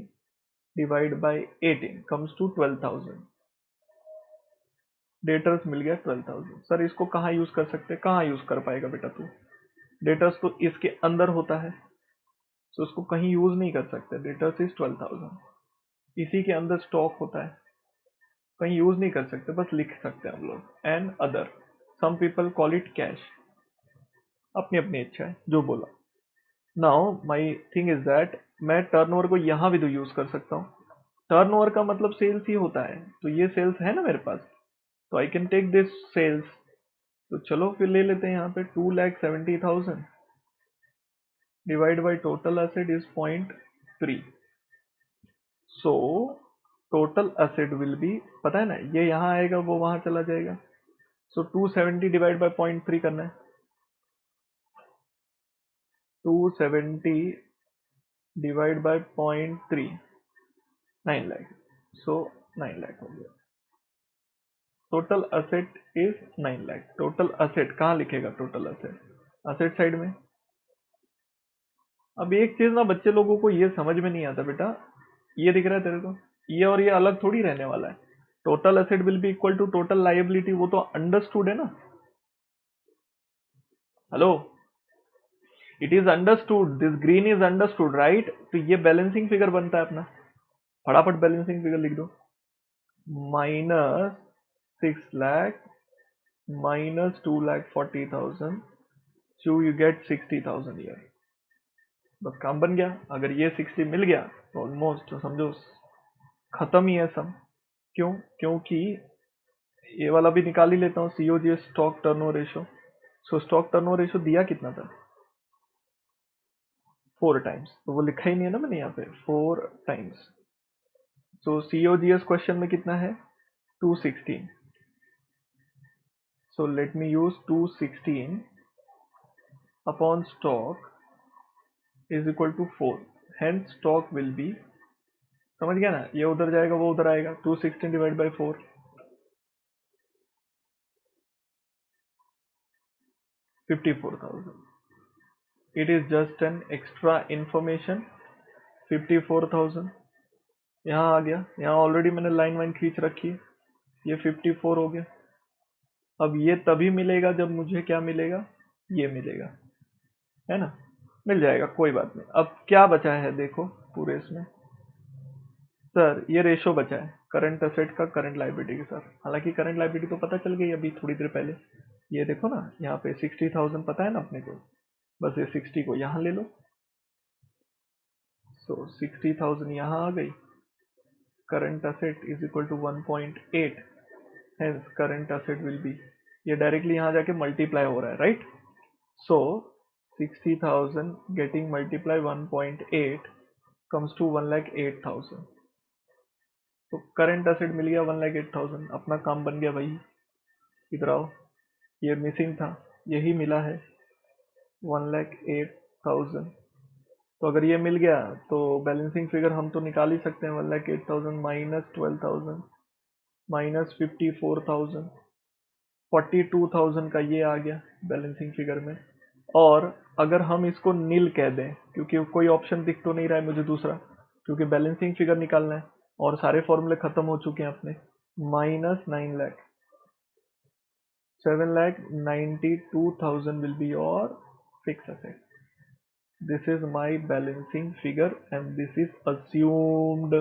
divide by 18 comes to 12,000. Debtors मिल गया 12,000. सर इसको कहाँ यूज कर सकते हैं? कहाँ यूज कर पाएगा बेटा तू? डेटर्स तो इसके अंदर होता है, तो उसको कहीं यूज नहीं कर सकते. डेटर्स इज 12,000, इसी के अंदर स्टॉक होता है, कहीं यूज नहीं कर सकते, बस लिख सकते हैं हम लोग. And other, some people call it cash. अपनी अपनी इच्छा है, जो बोला. Now my thing is that मैं टर्नओवर को यहां भी तो यूज कर सकता हूँ. टर्नओवर का मतलब सेल्स ही होता है, तो ये सेल्स है ना मेरे पास, तो I can take this sales. तो चलो फिर ले लेते हैं यहाँ पे 2,70,000 divide by total asset is 0.3. So total asset will be, पता है ना, ये यहाँ आएगा वो वहां चला जाएगा. सो 270 डिवाइड बाई 0.3 करना है. 270 डिवाइड बाई 0.3, 9 लाख. सो 9 लाख हो गया. Total asset is 9 lakh. Total asset कहाँ लिखेगा? टोटल असेट असेट साइड में. अब एक चीज ना बच्चे लोगों को ये समझ में नहीं आता बेटा, ये दिख रहा है तेरे को, ये और ये अलग थोड़ी रहने वाला है. Total asset will be equal to total liability, वो तो अंडरस्टूड है ना. Hello, it is understood, this green is understood, right. तो ये बैलेंसिंग फिगर बनता है अपना. फटाफट बैलेंसिंग फिगर लिख दो. Minus 6 lakh minus 2,40,000, so you get 60,000 year. बस काम बन गया. अगर ये 60 मिल गया तो ऑलमोस्ट समझो खत्म ही है सब. क्यों? क्योंकि ये वाला भी निकाल ही लेता हूँ, सीओजी स्टॉक टर्नओवर रेशो. सो स्टॉक टर्नओवर रेशो दिया कितना था? 4 टाइम्स. तो वो लिखा ही नहीं है ना मैंने यहाँ पे, 4 टाइम्स. सो सीओजीएस क्वेश्चन में कितना है? 216. So let me use 216 upon stock is equal to 4. Hence stock will be, समझ गया ना, ये उधर जाएगा वो उधर आएगा. 216 divide by 4, 54,000. It is just an extra information. 54,000 यहाँ आ गया. यहाँ ऑलरेडी मैंने लाइन वाइन खींच रखी है. ये 54 हो गया. अब ये तभी मिलेगा जब मुझे क्या मिलेगा? ये मिलेगा, है ना. मिल जाएगा, कोई बात नहीं. अब क्या बचा है देखो पूरे इसमें. सर ये रेशो बचा है करंट असेट का करंट लाइबिलिटी के साथ. हालांकि करंट लाइबिलिटी तो पता चल गई अभी थोड़ी देर पहले. ये देखो ना, यहाँ पे 60,000 पता है ना अपने को. बस ये 60 को यहाँ ले लो. सो 60,000 यहाँ आ गई. Current asset is equal to 1.8. Hence current asset will be, ये डायरेक्टली यहाँ जाके मल्टीप्लाई हो रहा है, right. So 60,000 getting multiply 1.8 comes to 1,08,000. तो करंट असेट मिल गया 1,08,000. अपना काम बन गया भाई. इधर आओ, ये मिसिंग था, यही मिला है 1,08,000. तो अगर ये मिल गया तो बैलेंसिंग फिगर हम तो निकाल ही सकते हैं. 1,08,000 माइनस 12,000 माइनस 54,000, 42,000 का ये आ गया बैलेंसिंग फिगर में. और अगर हम इसको नील कह दें, क्योंकि कोई ऑप्शन दिख तो नहीं रहा है मुझे दूसरा, क्योंकि बैलेंसिंग फिगर निकालना है और सारे फॉर्मूले खत्म हो चुके हैं अपने. -9 lakh 7,92,000 will be your fixed asset. This is my balancing figure and this is assumed.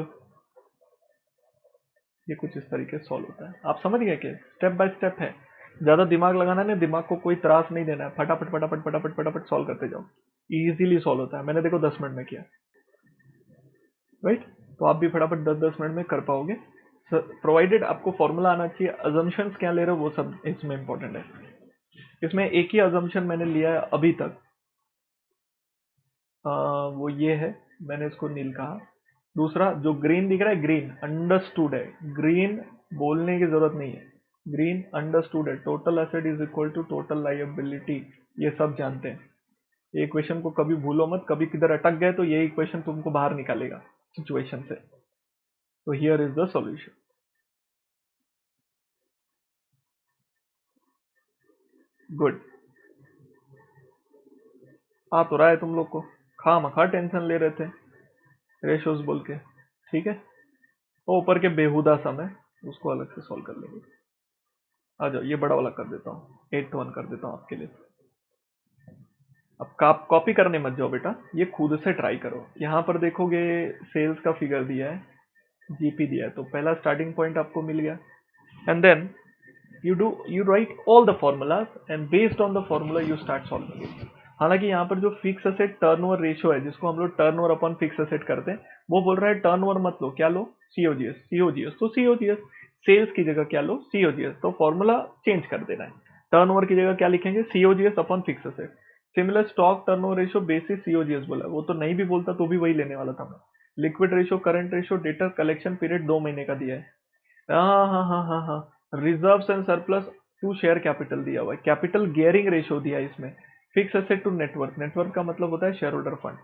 ये कुछ इस तरीके से सॉल्व होता है। आप समझ गए कि स्टेप बाय स्टेप है, ज्यादा दिमाग लगाना नहीं, दिमाग को कोई त्रास नहीं देना है, फटाफट फटाफट फटाफट फटाफट सॉल्व करते जाओ, इजीली सॉल्व होता है। मैंने देखो 10 मिनट में किया, राइट? तो आप भी फटाफट 10-10 मिनट में कर पाओगे, प्रोवाइडेड आपको फॉर्मूला आना चाहिए। अजम्पशंस क्या ले रहे हो वो सब इसमें इंपॉर्टेंट है। इसमें एक ही अजम्पशन मैंने लिया है अभी तक, वो ये है, मैंने इसको नील कहा। दूसरा जो ग्रीन दिख रहा है, ग्रीन अंडरस्टूड है, ग्रीन बोलने की जरूरत नहीं है, ग्रीन अंडरस्टूड है। Total asset is equal to total liability, ये सब जानते हैं। ये इक्वेशन को कभी भूलो मत, कभी किधर अटक गए तो ये इक्वेशन तुमको बाहर निकालेगा सिचुएशन से। तो here is the solution. Good, आ तो रहा है तुम लोग को, खामखा टेंशन ले रहे थे रेशोज बोल के, ठीक है? वो ऊपर के बेहुदा समय उसको अलग से सॉल्व कर लेंगे। आ जाओ, ये बड़ा वाला कर देता हूँ, 8 to 1 कर देता हूँ आपके लिए। अब कॉपी करने मत जाओ बेटा, ये खुद से ट्राई करो। यहाँ पर देखोगे सेल्स का फिगर दिया है, जीपी दिया है, तो पहला स्टार्टिंग पॉइंट आपको मिल गया। And then you write all the formulas and based on the formula you start solving it। हालांकि यहाँ पर जो फिक्स एसेट टर्नओवर रेशियो है, जिसको हम लोग टर्नओवर अपॉन फिक्स एसेट करते हैं, वो बोल रहा है टर्नओवर मत लो, क्या लो? सीओजीएस। सीओजीएस तो सीओजीएस, सेल्स की जगह क्या लो? सीओजीएस। तो फॉर्मूला चेंज कर देना है, टर्नओवर की जगह क्या लिखेंगे? COGS upon fix asset. Similar stock turnover ratio basis COGS बोला, वो तो नहीं भी बोलता तो भी वही लेने वाला था मैं। Liquid ratio, current ratio, debtor collection period 2 महीने का दिया है। हाँ हाँ हाँ हाँ हाँ, reserves and surplus to share capital दिया हुआ है, कैपिटल गियरिंग रेशियो दिया है इसमें, fix asset to network, network का मतलब होता है शेयर होल्डर फंड।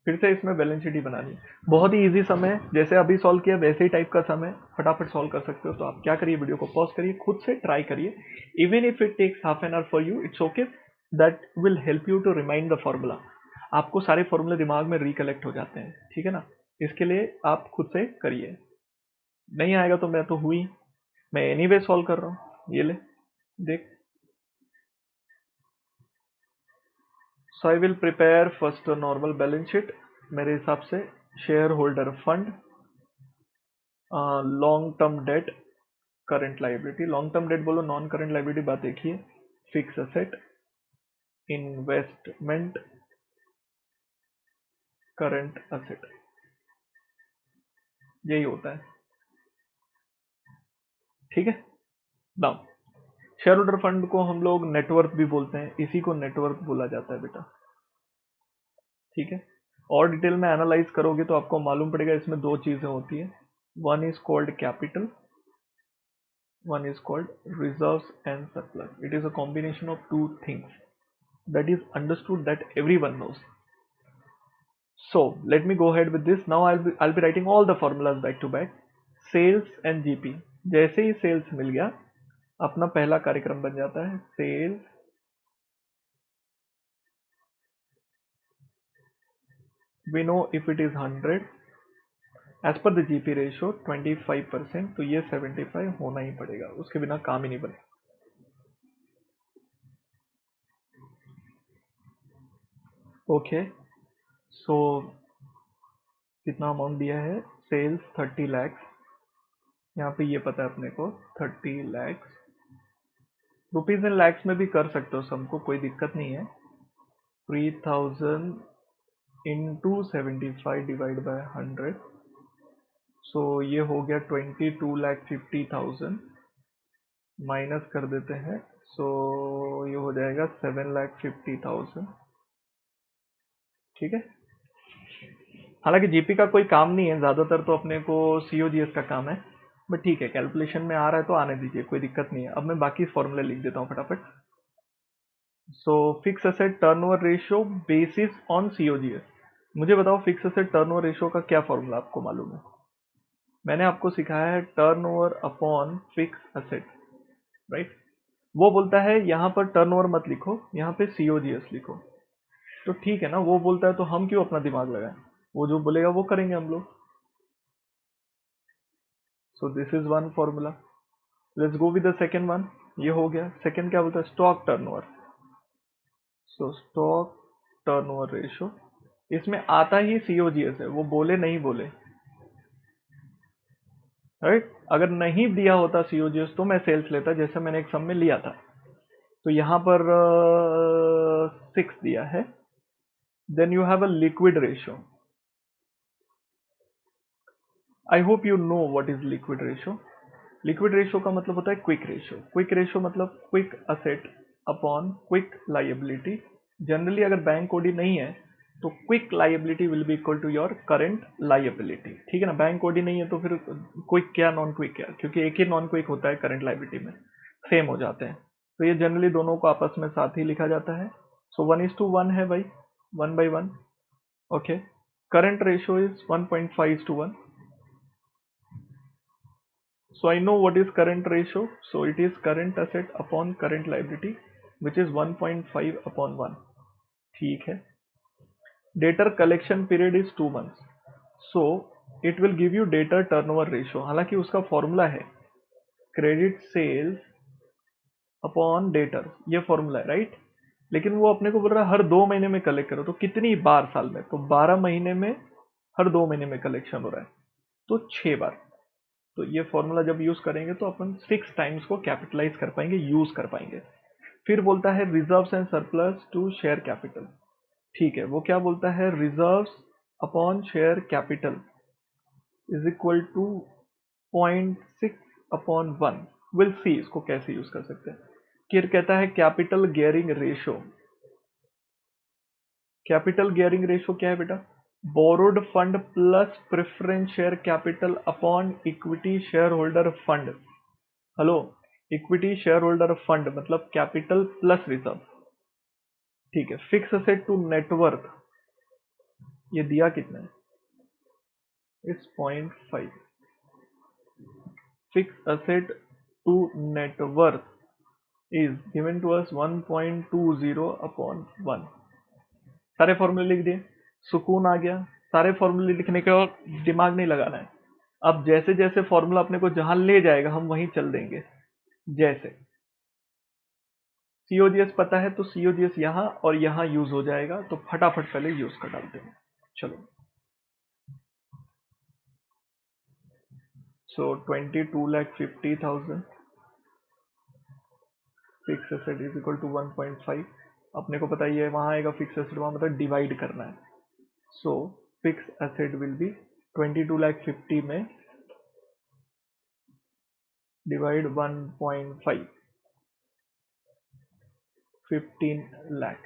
फिर से इसमें बैलेंस शीट ही बनानी है। बहुत ही इजी सम है, जैसे अभी सॉल्व किया वैसे ही टाइप का सम है, फटाफट सॉल्व कर सकते हो। तो आप क्या करिए, वीडियो को पॉज करिए, खुद से ट्राई करिए। Even if it takes half an hour for you, it's okay, that will help you to remind the formula. आपको सारे फॉर्मूले दिमाग में रिकलेक्ट हो जाते हैं, ठीक है ना? इसके लिए आप खुद से करिए। नहीं आएगा तो मैं तो हुई, मैं एनीवे सॉल्व कर रहा हूँ, ये ले देख। So I will prepare first normal balance sheet, मेरे हिसाब से share holder fund, long term debt, current liability, long term debt बोलो, नॉन करंट लाइबिलिटी बात एक ही है, fix asset, investment, current asset, यही होता है, ठीक है? नाउ शेयर होल्डर फंड को हम लोग नेटवर्थ भी बोलते हैं, इसी को नेटवर्थ बोला जाता है बेटा, ठीक है? और डिटेल में एनालाइज करोगे तो आपको मालूम पड़ेगा इसमें दो चीजें होती है, one is called capital, one is called reserves and surplus. It is a combination of two things that is understood, that everyone knows. So let me go ahead with this. Now I'll be writing all the formulas back to back. Sales and GP, जैसे ही sales मिल गया अपना पहला कार्यक्रम बन जाता है, sales we know if it is 100 as per the GP ratio 25%, तो ये 75 होना ही पड़ेगा, उसके बिना काम ही नहीं बने। ओके, सो कितना अमाउंट दिया है? सेल्स 30 lakhs, यहाँ पे ये पता है अपने को 30 lakhs, रुपीज इन लैक्स में भी कर सकते हो सबको, कोई दिक्कत नहीं है। 3000 इंटू 75 डिवाइड बाय 100, सो ये हो गया 22,50,000, माइनस कर देते हैं, सो ये हो जाएगा 7,50,000, ठीक है? हालांकि जीपी का कोई काम नहीं है, ज्यादातर तो अपने को सीओजीएस का काम है, बट ठीक है, कैलकुलेशन में आ रहा है तो आने दीजिए, कोई दिक्कत नहीं है। अब मैं बाकी फॉर्मूले लिख देता हूँ फटाफट। So fix asset turnover ratio basis on COGS. मुझे बताओ फिक्स एसेट टर्नओवर रेशियो का क्या फॉर्मूला आपको मालूम है? मैंने आपको सिखाया है turnover upon fix asset, right? वो बोलता है यहाँ पर टर्नओवर मत लिखो, यहाँ पे सीओजीएस लिखो, तो ठीक है ना? वो बोलता है तो हम क्यों अपना दिमाग लगाएं, वो जो बोलेगा वो करेंगे हम लोग। सो this is one formula. Let's go with the second one. ये हो गया। सेकेंड क्या बोलता है? Stock turnover. सो स्टॉक टर्नओवर रेशो, इसमें आता ही सीओजीएस है, वो बोले नहीं बोले, राइट। अगर नहीं दिया होता सीओजीएस तो मैं सेल्स लेता, जैसे मैंने एक सम में लिया था। तो यहां पर 6 दिया है। Then you have a liquid ratio. I hope you know what is liquid ratio. Liquid ratio का मतलब होता है क्विक रेशो। क्विक रेशो मतलब quick asset upon quick liability. Generally अगर बैंक ओडी नहीं है तो quick liability will be equal to your current liability, ठीक है ना। बैंक ओडी नहीं है तो फिर क्विक क्या नॉन क्विक क्या, क्योंकि एक ही नॉन क्विक होता है करंट लाइबिलिटी में, सेम हो जाते हैं। तो ये जनरली दोनों को आपस में साथ ही लिखा जाता है। सो 1:1 है भाई, 1/1। Okay, current ratio is 1.5:1। So I know what is current ratio. So it is current asset upon current liability, which is 1.5/1. ठीक है। Debtor collection period is 2 months. So it will give you debtor turnover ratio. हालांकि उसका formula है credit sales upon debtor, ये formula है, right. लेकिन वो अपने को बोल रहा है हर 2 महीने में कलेक्ट करो। तो कितनी बार साल में? तो 12 महीने में हर 2 महीने में कलेक्शन हो रहा है, तो 6 बार। तो ये फॉर्मूला जब यूज करेंगे तो अपन 6 टाइम्स को कैपिटलाइज कर पाएंगे, यूज कर पाएंगे। फिर बोलता है reserves and surplus to share capital. ठीक है, वो क्या बोलता है? Reserves upon share capital is equal to 0.6/1। Will see इसको कैसे यूज कर सकते हैं। फिर कहता है capital gearing ratio. Capital gearing ratio क्या है बेटा? Borrowed fund plus preference share capital upon equity share holder fund. Hello, equity share holder fund मतलब कैपिटल प्लस रिजर्व। ठीक है, फिक्स असेट टू नेटवर्थ, ये दिया कितना है? It's 0.5। Fix asset to net worth is given to us 1.20/1। सारे फॉर्मूले लिख दिए, सुकून आ गया। सारे फॉर्मूले लिखने के बाद दिमाग नहीं लगाना है। अब जैसे जैसे फॉर्मूला अपने को जहां ले जाएगा हम वहीं चल देंगे। जैसे सीओजीएस पता है तो सीओजीएस यहां और यहां यूज हो जाएगा, तो फटाफट पहले यूज कर डालते हैं। चलो, so 22,50,000 fix asset is equal to 1.5। अपने को पता ही है वहां आएगा फिक्स एसेट, वहां मतलब डिवाइड करना है। So fix asset will B 22,50,000 में divide 1.5, 15 lakh.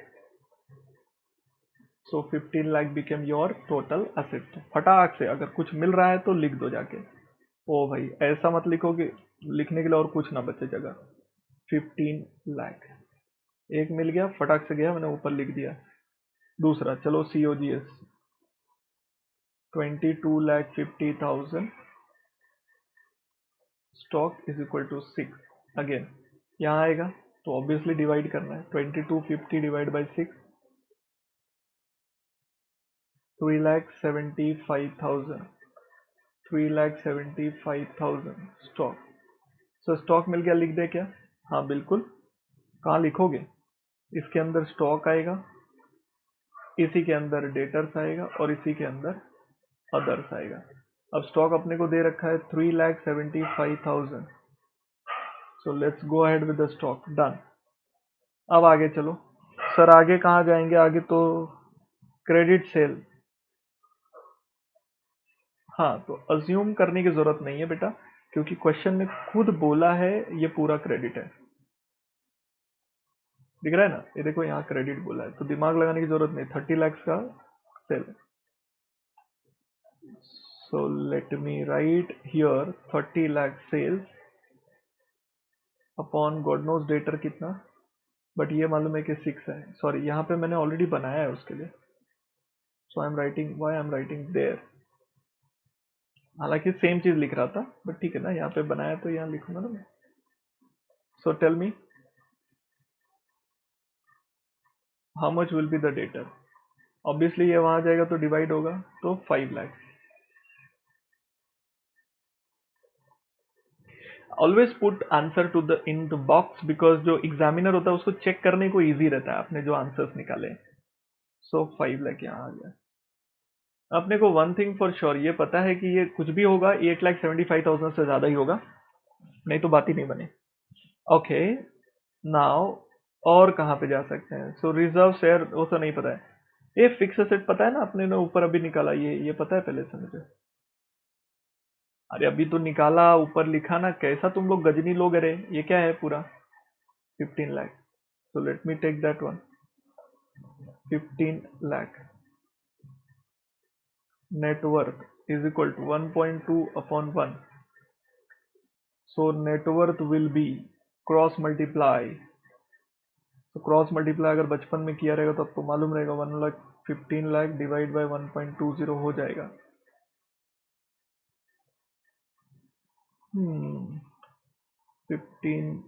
So 15 lakh became your total asset. फटाक से अगर कुछ मिल रहा है तो लिख दो जाके। ओ भाई ऐसा मत लिखोगे, लिखने के लिए और कुछ ना बचे जगह। 15 लाख एक मिल गया, फटाक से गया, मैंने ऊपर लिख दिया। दूसरा चलो COGS 22,50,000 stock is equal to 6। Again यहाँ आएगा तो ऑब्वियसली डिवाइड करना है। 2250 divide by 6, 3,75,000। 3,75,000 stock. So stock मिल गया, लिख दे क्या? हाँ बिल्कुल। कहाँ लिखोगे? इसके अंदर स्टॉक आएगा, इसी के अंदर डेटर्स आएगा और इसी के अंदर अदर्स आएगा। अब स्टॉक अपने को दे रखा है 3,75,000। सो let's go ahead with the stock. Done. अब आगे चलो सर, आगे कहाँ जाएंगे? आगे तो क्रेडिट सेल। हाँ, तो अज्यूम करने की जरूरत नहीं है बेटा, क्योंकि क्वेश्चन में खुद बोला है ये पूरा क्रेडिट है। दिख रहा है ना, ये देखो यहाँ क्रेडिट बोला है, तो दिमाग लगाने की जरूरत नहीं। 30 लाख का sale. So let me write here 30 lakh sales upon God knows debtor कितना, बट ये मालूम है कि 6 है। सॉरी, यहाँ पे मैंने ऑलरेडी बनाया है उसके लिए। So I am writing, why I am writing there. हालांकि सेम चीज लिख रहा था, बट ठीक है ना, यहाँ पे बनाया तो यहाँ लिखूंगा ना मैं। So tell me how much will be the debtor. Obviously ये वहां जाएगा तो डिवाइड होगा, तो 5 lakh. Always put answer to the in the box, because जो एग्जामिनर होता है उसको चेक करने को इजी रहता है आपने जो आंसर्स निकाले। सो 5 लाख यहाँ आ गया। अपने को वन थिंग फॉर श्योर ये पता है कि ये कुछ भी होगा 8,75,000 से ज्यादा ही होगा, नहीं तो बात ही नहीं बने। ओके नाउ और कहाँ पे जा सकते हैं? सो रिजर्व शेयर वो तो नहीं पता है। ये फिक्स एसेट पता है ना, अपने ने ऊपर अभी निकाला, ये पता है पहले से मुझे। अरे अभी तो निकाला, ऊपर लिखा ना, कैसा तुम लोग गजनी लोग। अरे ये क्या है पूरा 15 lakh. So let me take that one, 15 lakh net worth is equal to 1.2 upon 1. So net worth will be cross multiply. तो क्रॉस मल्टीप्लाई अगर बचपन में किया रहेगा तो आपको मालूम रहेगा 1,15,00,000 डिवाइड बाय 1.20 हो जाएगा। 15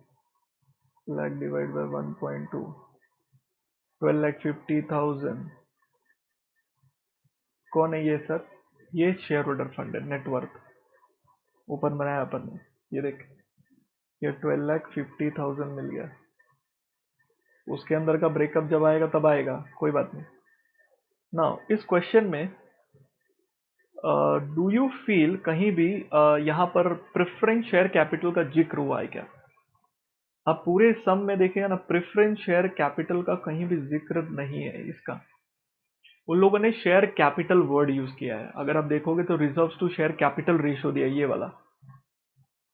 लाख डिवाइड बाय 1.2, 12,50,000। कौन है ये सर? ये शेयर होल्डर फंड है, नेटवर्थ ऊपर बनाया अपन ने, ये देख, ये 12,50,000 मिल गया। उसके अंदर का ब्रेकअप जब आएगा तब आएगा, कोई बात नहीं। नाउ इस क्वेश्चन में डू यू फील कहीं भी यहाँ पर प्रेफरेंस शेयर कैपिटल का जिक्र हुआ है क्या? अब पूरे सम में देखेगा ना, प्रेफरेंस शेयर कैपिटल का कहीं भी जिक्र नहीं है इसका। उन लोगों ने शेयर कैपिटल वर्ड यूज किया है। अगर आप देखोगे तो reserves to share capital ratio दिया है, ये वाला।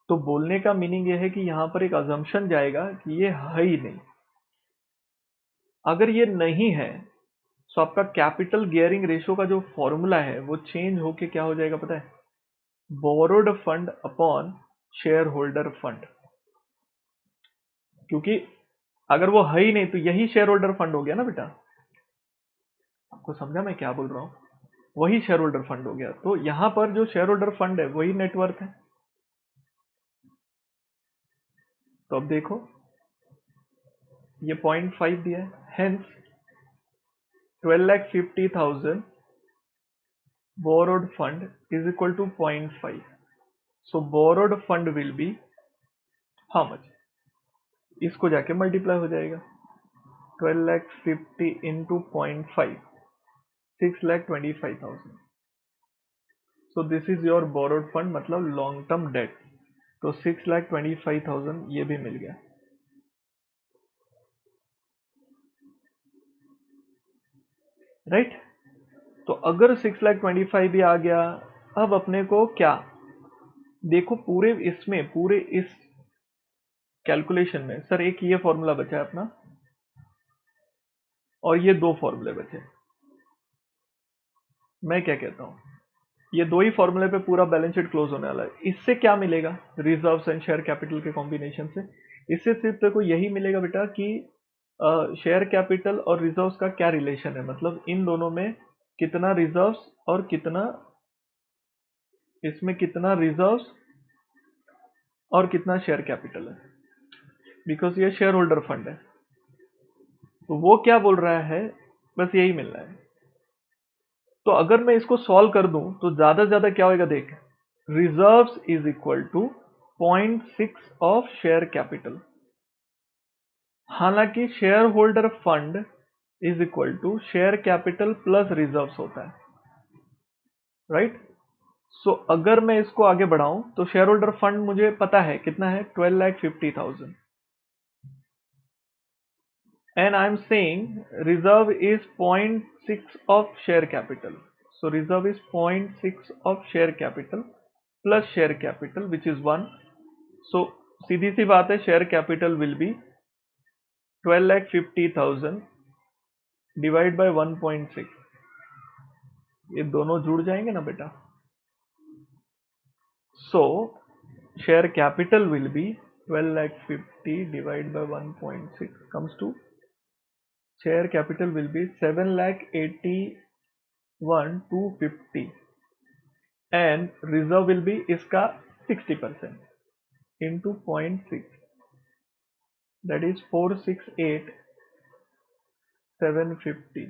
तो बोलने का मीनिंग ये है कि यहाँ पर एक अजम्पशन जाएगा कि ये है ही नहीं। अगर ये नहीं है तो आपका कैपिटल गियरिंग रेशियो का जो फॉर्मूला है वो चेंज होके क्या हो जाएगा पता है? Borrowed fund upon share holder fund. क्योंकि अगर वो है ही नहीं तो यही शेयर होल्डर फंड हो गया ना बेटा। आपको समझा मैं क्या बोल रहा हूं? वही शेयर होल्डर फंड हो गया। तो यहां पर जो शेयर होल्डर फंड है वही नेटवर्थ है। तो अब देखो ये 0.5 दिया है, hence 12,50,000 borrowed fund is equal to 0.5. So borrowed fund will be how much? इसको जाके मल्टीप्लाई हो जाएगा, 12,50,000 into 0.5, 6,25,000। So this is your borrowed fund, मतलब लॉन्ग टर्म डेट। तो 6,25,000 ये भी मिल गया, राइट? तो अगर 6,25,000 भी आ गया, अब अपने को क्या देखो, पूरे इसमें, पूरे इस कैलकुलेशन में सर एक ये फॉर्मूला बचा है अपना, और ये दो फॉर्मूले बचे। मैं क्या कहता हूं, ये दो ही फॉर्मूले पे पूरा बैलेंस शीट क्लोज होने वाला है। इससे क्या मिलेगा? रिजर्व्स एंड शेयर कैपिटल के कॉम्बिनेशन से इससे सिर्फ देखो यही मिलेगा बेटा कि शेयर कैपिटल और रिजर्व्स का क्या रिलेशन है, मतलब इन दोनों में कितना रिजर्व्स और कितना, इसमें कितना रिजर्व्स और कितना शेयर कैपिटल है, बिकॉज ये शेयर होल्डर फंड है। तो वो क्या बोल रहा है, बस यही मिलना है। तो अगर मैं इसको सॉल्व कर दूं तो ज्यादा से ज्यादा क्या होगा देख, reserves is equal to 0.6 of share capital. हालांकि share holder fund is equal to share capital plus reserves होता है, राइट? सो अगर मैं इसको आगे बढ़ाऊं तो शेयर होल्डर फंड मुझे पता है कितना है, 12,50,000, and I'm saying reserve is 0.6 of share capital. So reserve is 0.6 of share capital plus share capital which is 1. So सीधी सी बात है, share capital will B 12,50,000 divide by 1.6। ये दोनों जुड़ जाएंगे ना बेटा। सो share capital will B 12,50,000 divide by 1.6 comes to, share capital will be 7,81,250 and reserve will be इसका 60% into 0.6, that is 468,750।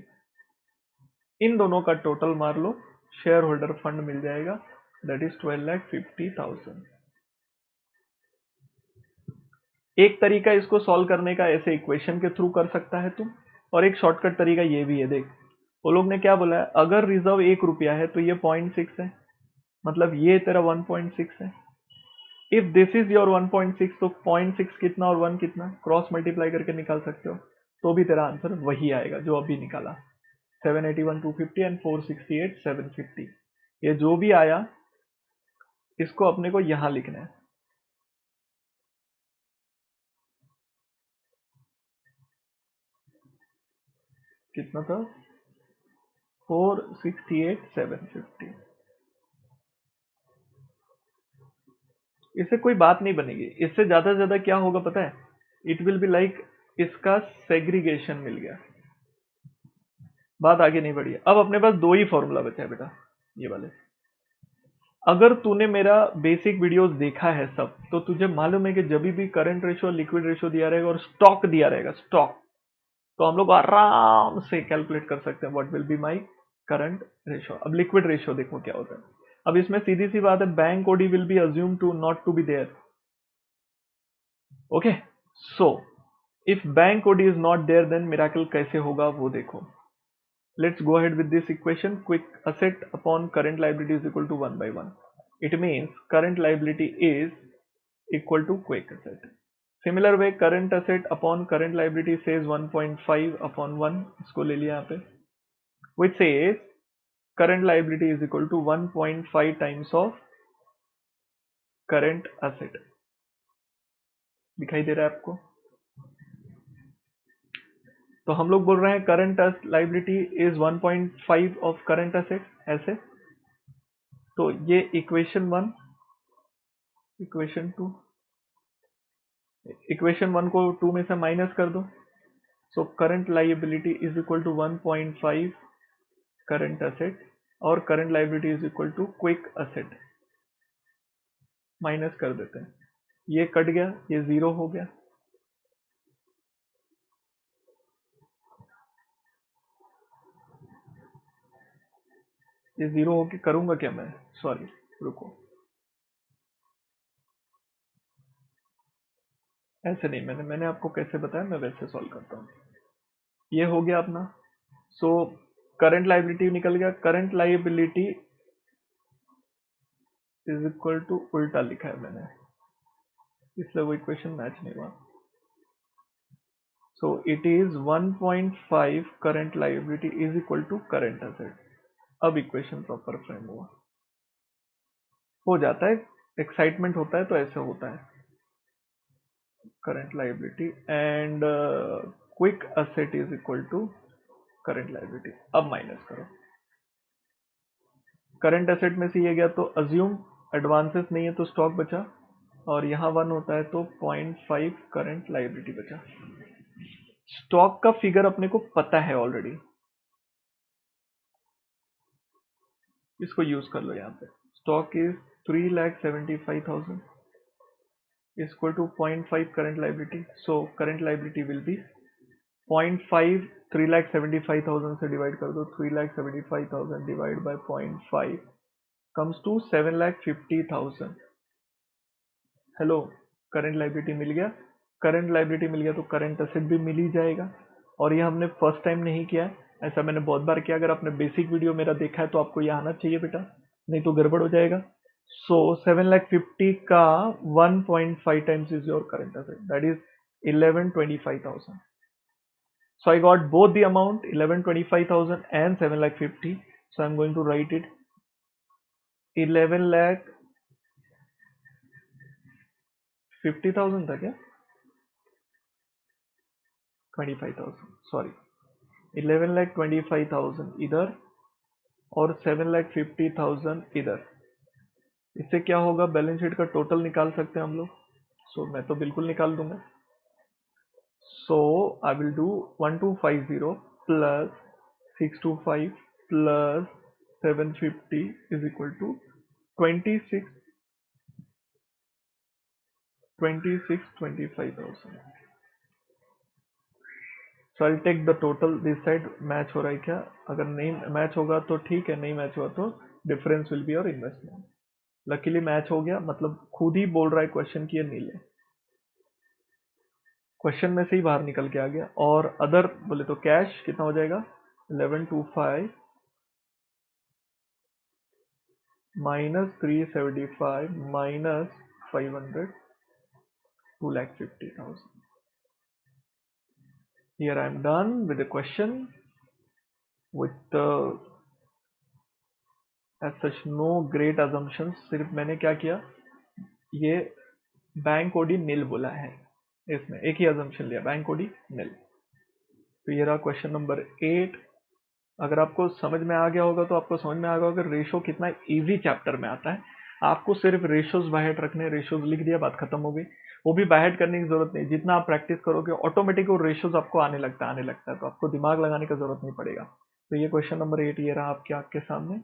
इन दोनों का टोटल मार लो, शेयर होल्डर फंड मिल जाएगा, that is 12,50,000। एक तरीका इसको सॉल्व करने का ऐसे इक्वेशन के थ्रू कर सकता है तुम, और एक शॉर्टकट तरीका ये भी है। देख, वो लोग ने क्या बोला है, अगर रिजर्व 1 रुपया है तो ये 0.6 है, मतलब ये तेरा 1.6 है। इफ दिस इज योर 1.6, तो 0.6 कितना और 1 कितना, क्रॉस मल्टीप्लाई करके निकाल सकते हो, तो भी तेरा आंसर वही आएगा जो अभी निकाला, 781 250 एंड 468 750। ये जो भी आया इसको अपने को यहां लिखना है। कितना था, 468 750। इससे कोई बात नहीं बनेगी, इससे ज्यादा से ज्यादा क्या होगा पता है, इट विल बी लाइक इसका सेग्रीगेशन मिल गया, बात आगे नहीं बढ़ी। अब अपने पास दो ही फॉर्मूला बचा है बेटा, ये वाले। अगर तूने मेरा बेसिक वीडियोस देखा है सब, तो तुझे मालूम है कि जब भी करंट रेशो लिक्विड रेशो दिया रहेगा और स्टॉक दिया रहेगा, स्टॉक, तो हम लोग आराम से कैलकुलेट कर सकते हैं what will be my current ratio. अब लिक्विड रेशो देखो क्या होता है। अब इसमें सीधी सी बात है, bank OD will be assume to not to be there. Okay, so if bank OD is not there, then miracle कैसे होगा वो देखो। Let's go ahead with this equation. Quick asset upon current liability is equal to 1 by 1. It means current liability is equal to quick asset. Similar way, current asset upon current liability says 1.5 upon 1. इसको ले लिया यहाँ पे, which says current liability is equal to 1.5 times of current asset. दिखाई दे रहा है आपको? तो हम लोग बोल रहे हैं current liability is 1.5 of current asset, ऐसे। तो ये इक्वेशन 1, इक्वेशन 2, इक्वेशन 1 को 2 में से माइनस कर दो, so current liability is equal to 1.5 current asset, और current liability is equal to quick asset, minus कर देते हैं। ये कट गया, ये जीरो हो गया। ये जीरो होके करूंगा क्या मैं, सॉरी रुको, ऐसे नहीं, मैंने आपको कैसे बताया, मैं वैसे सॉल्व करता हूँ। ये हो गया अपना, सो करंट लाइबिलिटी निकल गया, current liability is equal to, उल्टा लिखा है मैंने इसलिए वो इक्वेशन मैच नहीं हुआ। So it is 1.5 current liability is equal to current asset. अब इक्वेशन प्रॉपर फ्रेम हुआ, हो जाता है, एक्साइटमेंट होता है तो ऐसे होता है। Current liability and quick asset is equal to current liability. अब माइनस करो, करंट एसेट में से ये गया तो अज्यूम एडवांसेस नहीं है तो स्टॉक बचा, और यहाँ 1 होता है तो 0.5 करंट लाइबिलिटी बचा। स्टॉक का फिगर अपने को पता है ऑलरेडी, इसको यूज कर लो यहाँ पे। Stock is 3,75,000 equal to 0.5 current liability, so current liability will be 0.5, 3,75,000 से डिवाइड कर दो, 3,75,000 divide by 0.5 comes to 7,50,000। Hello, current liability मिल गया, करंट लाइबिलिटी मिल गया तो करंट असेट भी मिल ही जाएगा। और ये हमने फर्स्ट टाइम नहीं किया है, ऐसा मैंने बहुत बार किया। अगर आपने बेसिक वीडियो मेरा देखा है तो आपको ये आना चाहिए बेटा, नहीं तो गड़बड़ हो जाएगा। सो 7,50,000 का 1.5 times is your current asset, that is 11,25,000। So I got both the amount 11,25,000 and 7,50,000. So I'm going to write it 11,50,000 था क्या, 25,000 सॉरी, 11,25,000 इधर और 7,50,000 इधर। इससे क्या होगा, बैलेंस शीट का टोटल निकाल सकते हैं हम लोग। सो मैं तो बिल्कुल निकाल दूंगा। So I will do 1250 plus 625 plus 750 is equal to 25,000। So I take the total this side. Match हो रहा है क्या, अगर नहीं मैच होगा तो ठीक है, नहीं मैच हुआ तो डिफरेंस विल बी और इन्वेस्टमेंट। लकीली मैच हो गया, मतलब खुद ही बोल रहा है क्वेश्चन की ये नील है। क्वेश्चन में से ही बाहर निकल के आ गया। और अदर बोले तो कैश कितना हो जाएगा, 1125 minus 375 minus 500, 2,50,000। Here I am done with the question with as such no great assumptions। सिर्फ मैंने क्या किया, ये बैंक ओडी नील बोला है, इसमें एक ही assumption लिया, बैंक ओडी नील। तो ये रहा क्वेश्चन नंबर 8। अगर आपको समझ में आ गया होगा तो आपको समझ में आ गया होगा रेशो कितना इजी चैप्टर में आता है। आपको सिर्फ रेशोज बाहेट रखने, रेशोज लिख दिया, बात खत्म हो गई। वो भी बाहेट करने की जरूरत नहीं, जितना आप प्रैक्टिस करोगे ऑटोमेटिक वो रेशोज आपको आने लगता है, तो आपको दिमाग लगाने की जरूरत नहीं पड़ेगा। तो ये क्वेश्चन नंबर 8 ये रहा आपके आंख के सामने।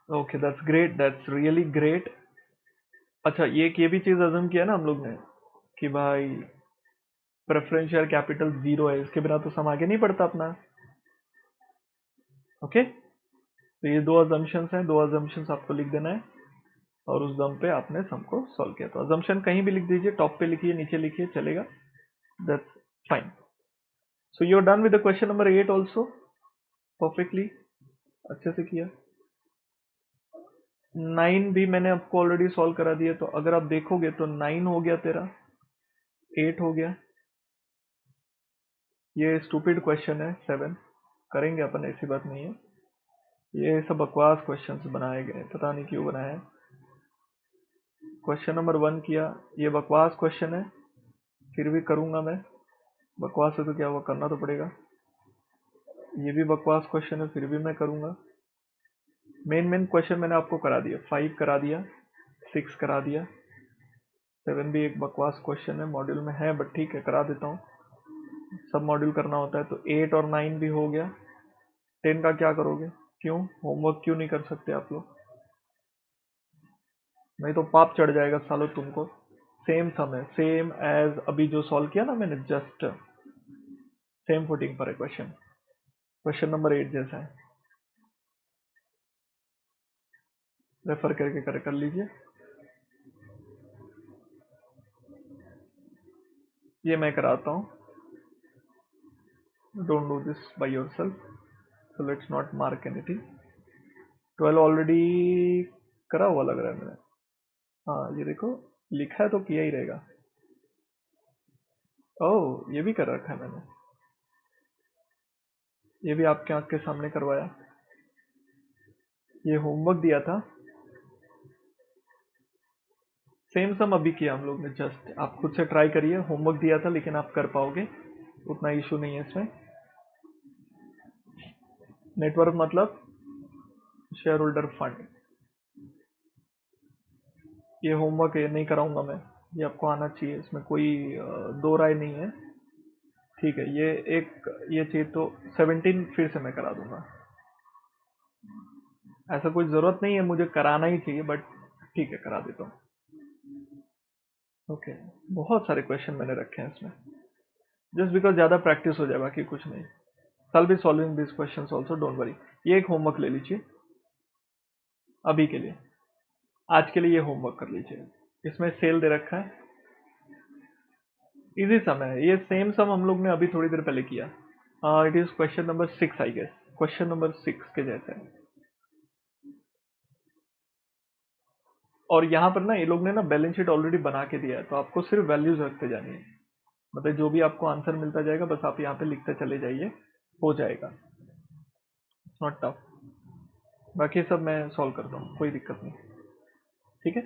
Okay, that's great, that's really great. अच्छा, ये भी चीज अजम किया ना हम लोग ने कि भाई प्रेफरेंस शेयर कैपिटल 0 है, इसके बिना तो सम आगे नहीं बढ़ता अपना। ओके, तो ये दो अजम्पशंस हैं, दो अजम्पशंस आपको लिख देना है और उस दम पे आपने सम को सॉल्व किया। तो अजम्पशन कहीं भी लिख दीजिए, टॉप पे लिखिए, नीचे लिखिए, चलेगा, that's fine. So you are done with the question number 8 also, perfectly, अच्छे से किया। 9 भी मैंने आपको ऑलरेडी सॉल्व करा दिया, तो अगर आप देखोगे तो 9 हो गया तेरा, 8 हो गया, ये स्टूपिड क्वेश्चन है 7, करेंगे अपन, ऐसी बात नहीं है। ये सब बकवास क्वेश्चंस बनाए गए, पता नहीं क्यों बनाए हैं। क्वेश्चन नंबर 1 किया, ये बकवास क्वेश्चन है, फिर भी करूंगा मैं, बकवास है तो क्या हुआ, करना तो पड़ेगा। ये भी बकवास क्वेश्चन है, फिर भी मैं करूंगा। मेन क्वेश्चन मैंने आपको करा दिया, 5 करा दिया, 6 करा दिया, 7 भी एक बकवास क्वेश्चन है, मॉड्यूल में है बट ठीक है, करा देता हूँ, सब मॉड्यूल करना होता है। तो 8 और 9 भी हो गया। 10 का क्या करोगे, क्यों होमवर्क क्यों नहीं कर सकते आप लोग, नहीं तो पाप चढ़ जाएगा सालों तुमको। सेम समय, सेम एज अभी जो सॉल्व किया ना मैंने, जस्ट सेम फुटिंग पर है क्वेश्चन, क्वेश्चन नंबर 8 जैसा है, रेफर करके कर लीजिए। ये मैं कराता हूँ, don't do this by yourself, so let's not mark anything. 12 already करा हुआ लग रहा है मैंने, हाँ ये देखो लिखा है तो किया ही रहेगा। ओह, ये भी कर रखा है मैंने, ये भी आपके आंख के सामने करवाया। ये होमवर्क दिया था, सेम सम अभी किया हम लोग ने जस्ट, आप खुद से ट्राई करिए, होमवर्क दिया था लेकिन आप कर पाओगे, उतना इशू नहीं है इसमें। नेटवर्क मतलब शेयर होल्डर फंड, ये होमवर्क ये नहीं कराऊंगा मैं, ये आपको आना चाहिए, इसमें कोई दो राय नहीं है, ठीक है। ये एक ये चाहिए तो 17 फिर से मैं करा दूंगा, ऐसा कोई जरूरत नहीं है मुझे कराना ही चाहिए, बट ठीक है करा देता हूँ। ओके, बहुत सारे क्वेश्चन मैंने रखे हैं इसमें, जस्ट बिकॉज ज्यादा प्रैक्टिस हो जाए, बाकी कुछ नहीं। I'll be solving these questions also, don't worry। ये एक होमवर्क ले लीजिए अभी के लिए, आज के लिए ये होमवर्क कर लीजिए, इसमें सेल दे रखा है, इजी सम है, ये सेम सम हम लोग ने अभी थोड़ी देर पहले किया। It is question number 6 I guess, question number 6 के जैसे है। और यहाँ पर ना ये लोग ने ना बैलेंस शीट ऑलरेडी बना के दिया है, तो आपको सिर्फ वैल्यूज रखते जानी है, मतलब जो भी आपको आंसर मिलता जाएगा बस आप यहाँ पे लिखते चले जाइए, हो जाएगा, नॉट टफ। बाकी सब मैं सॉल्व करता हूँ, कोई दिक्कत नहीं, ठीक है।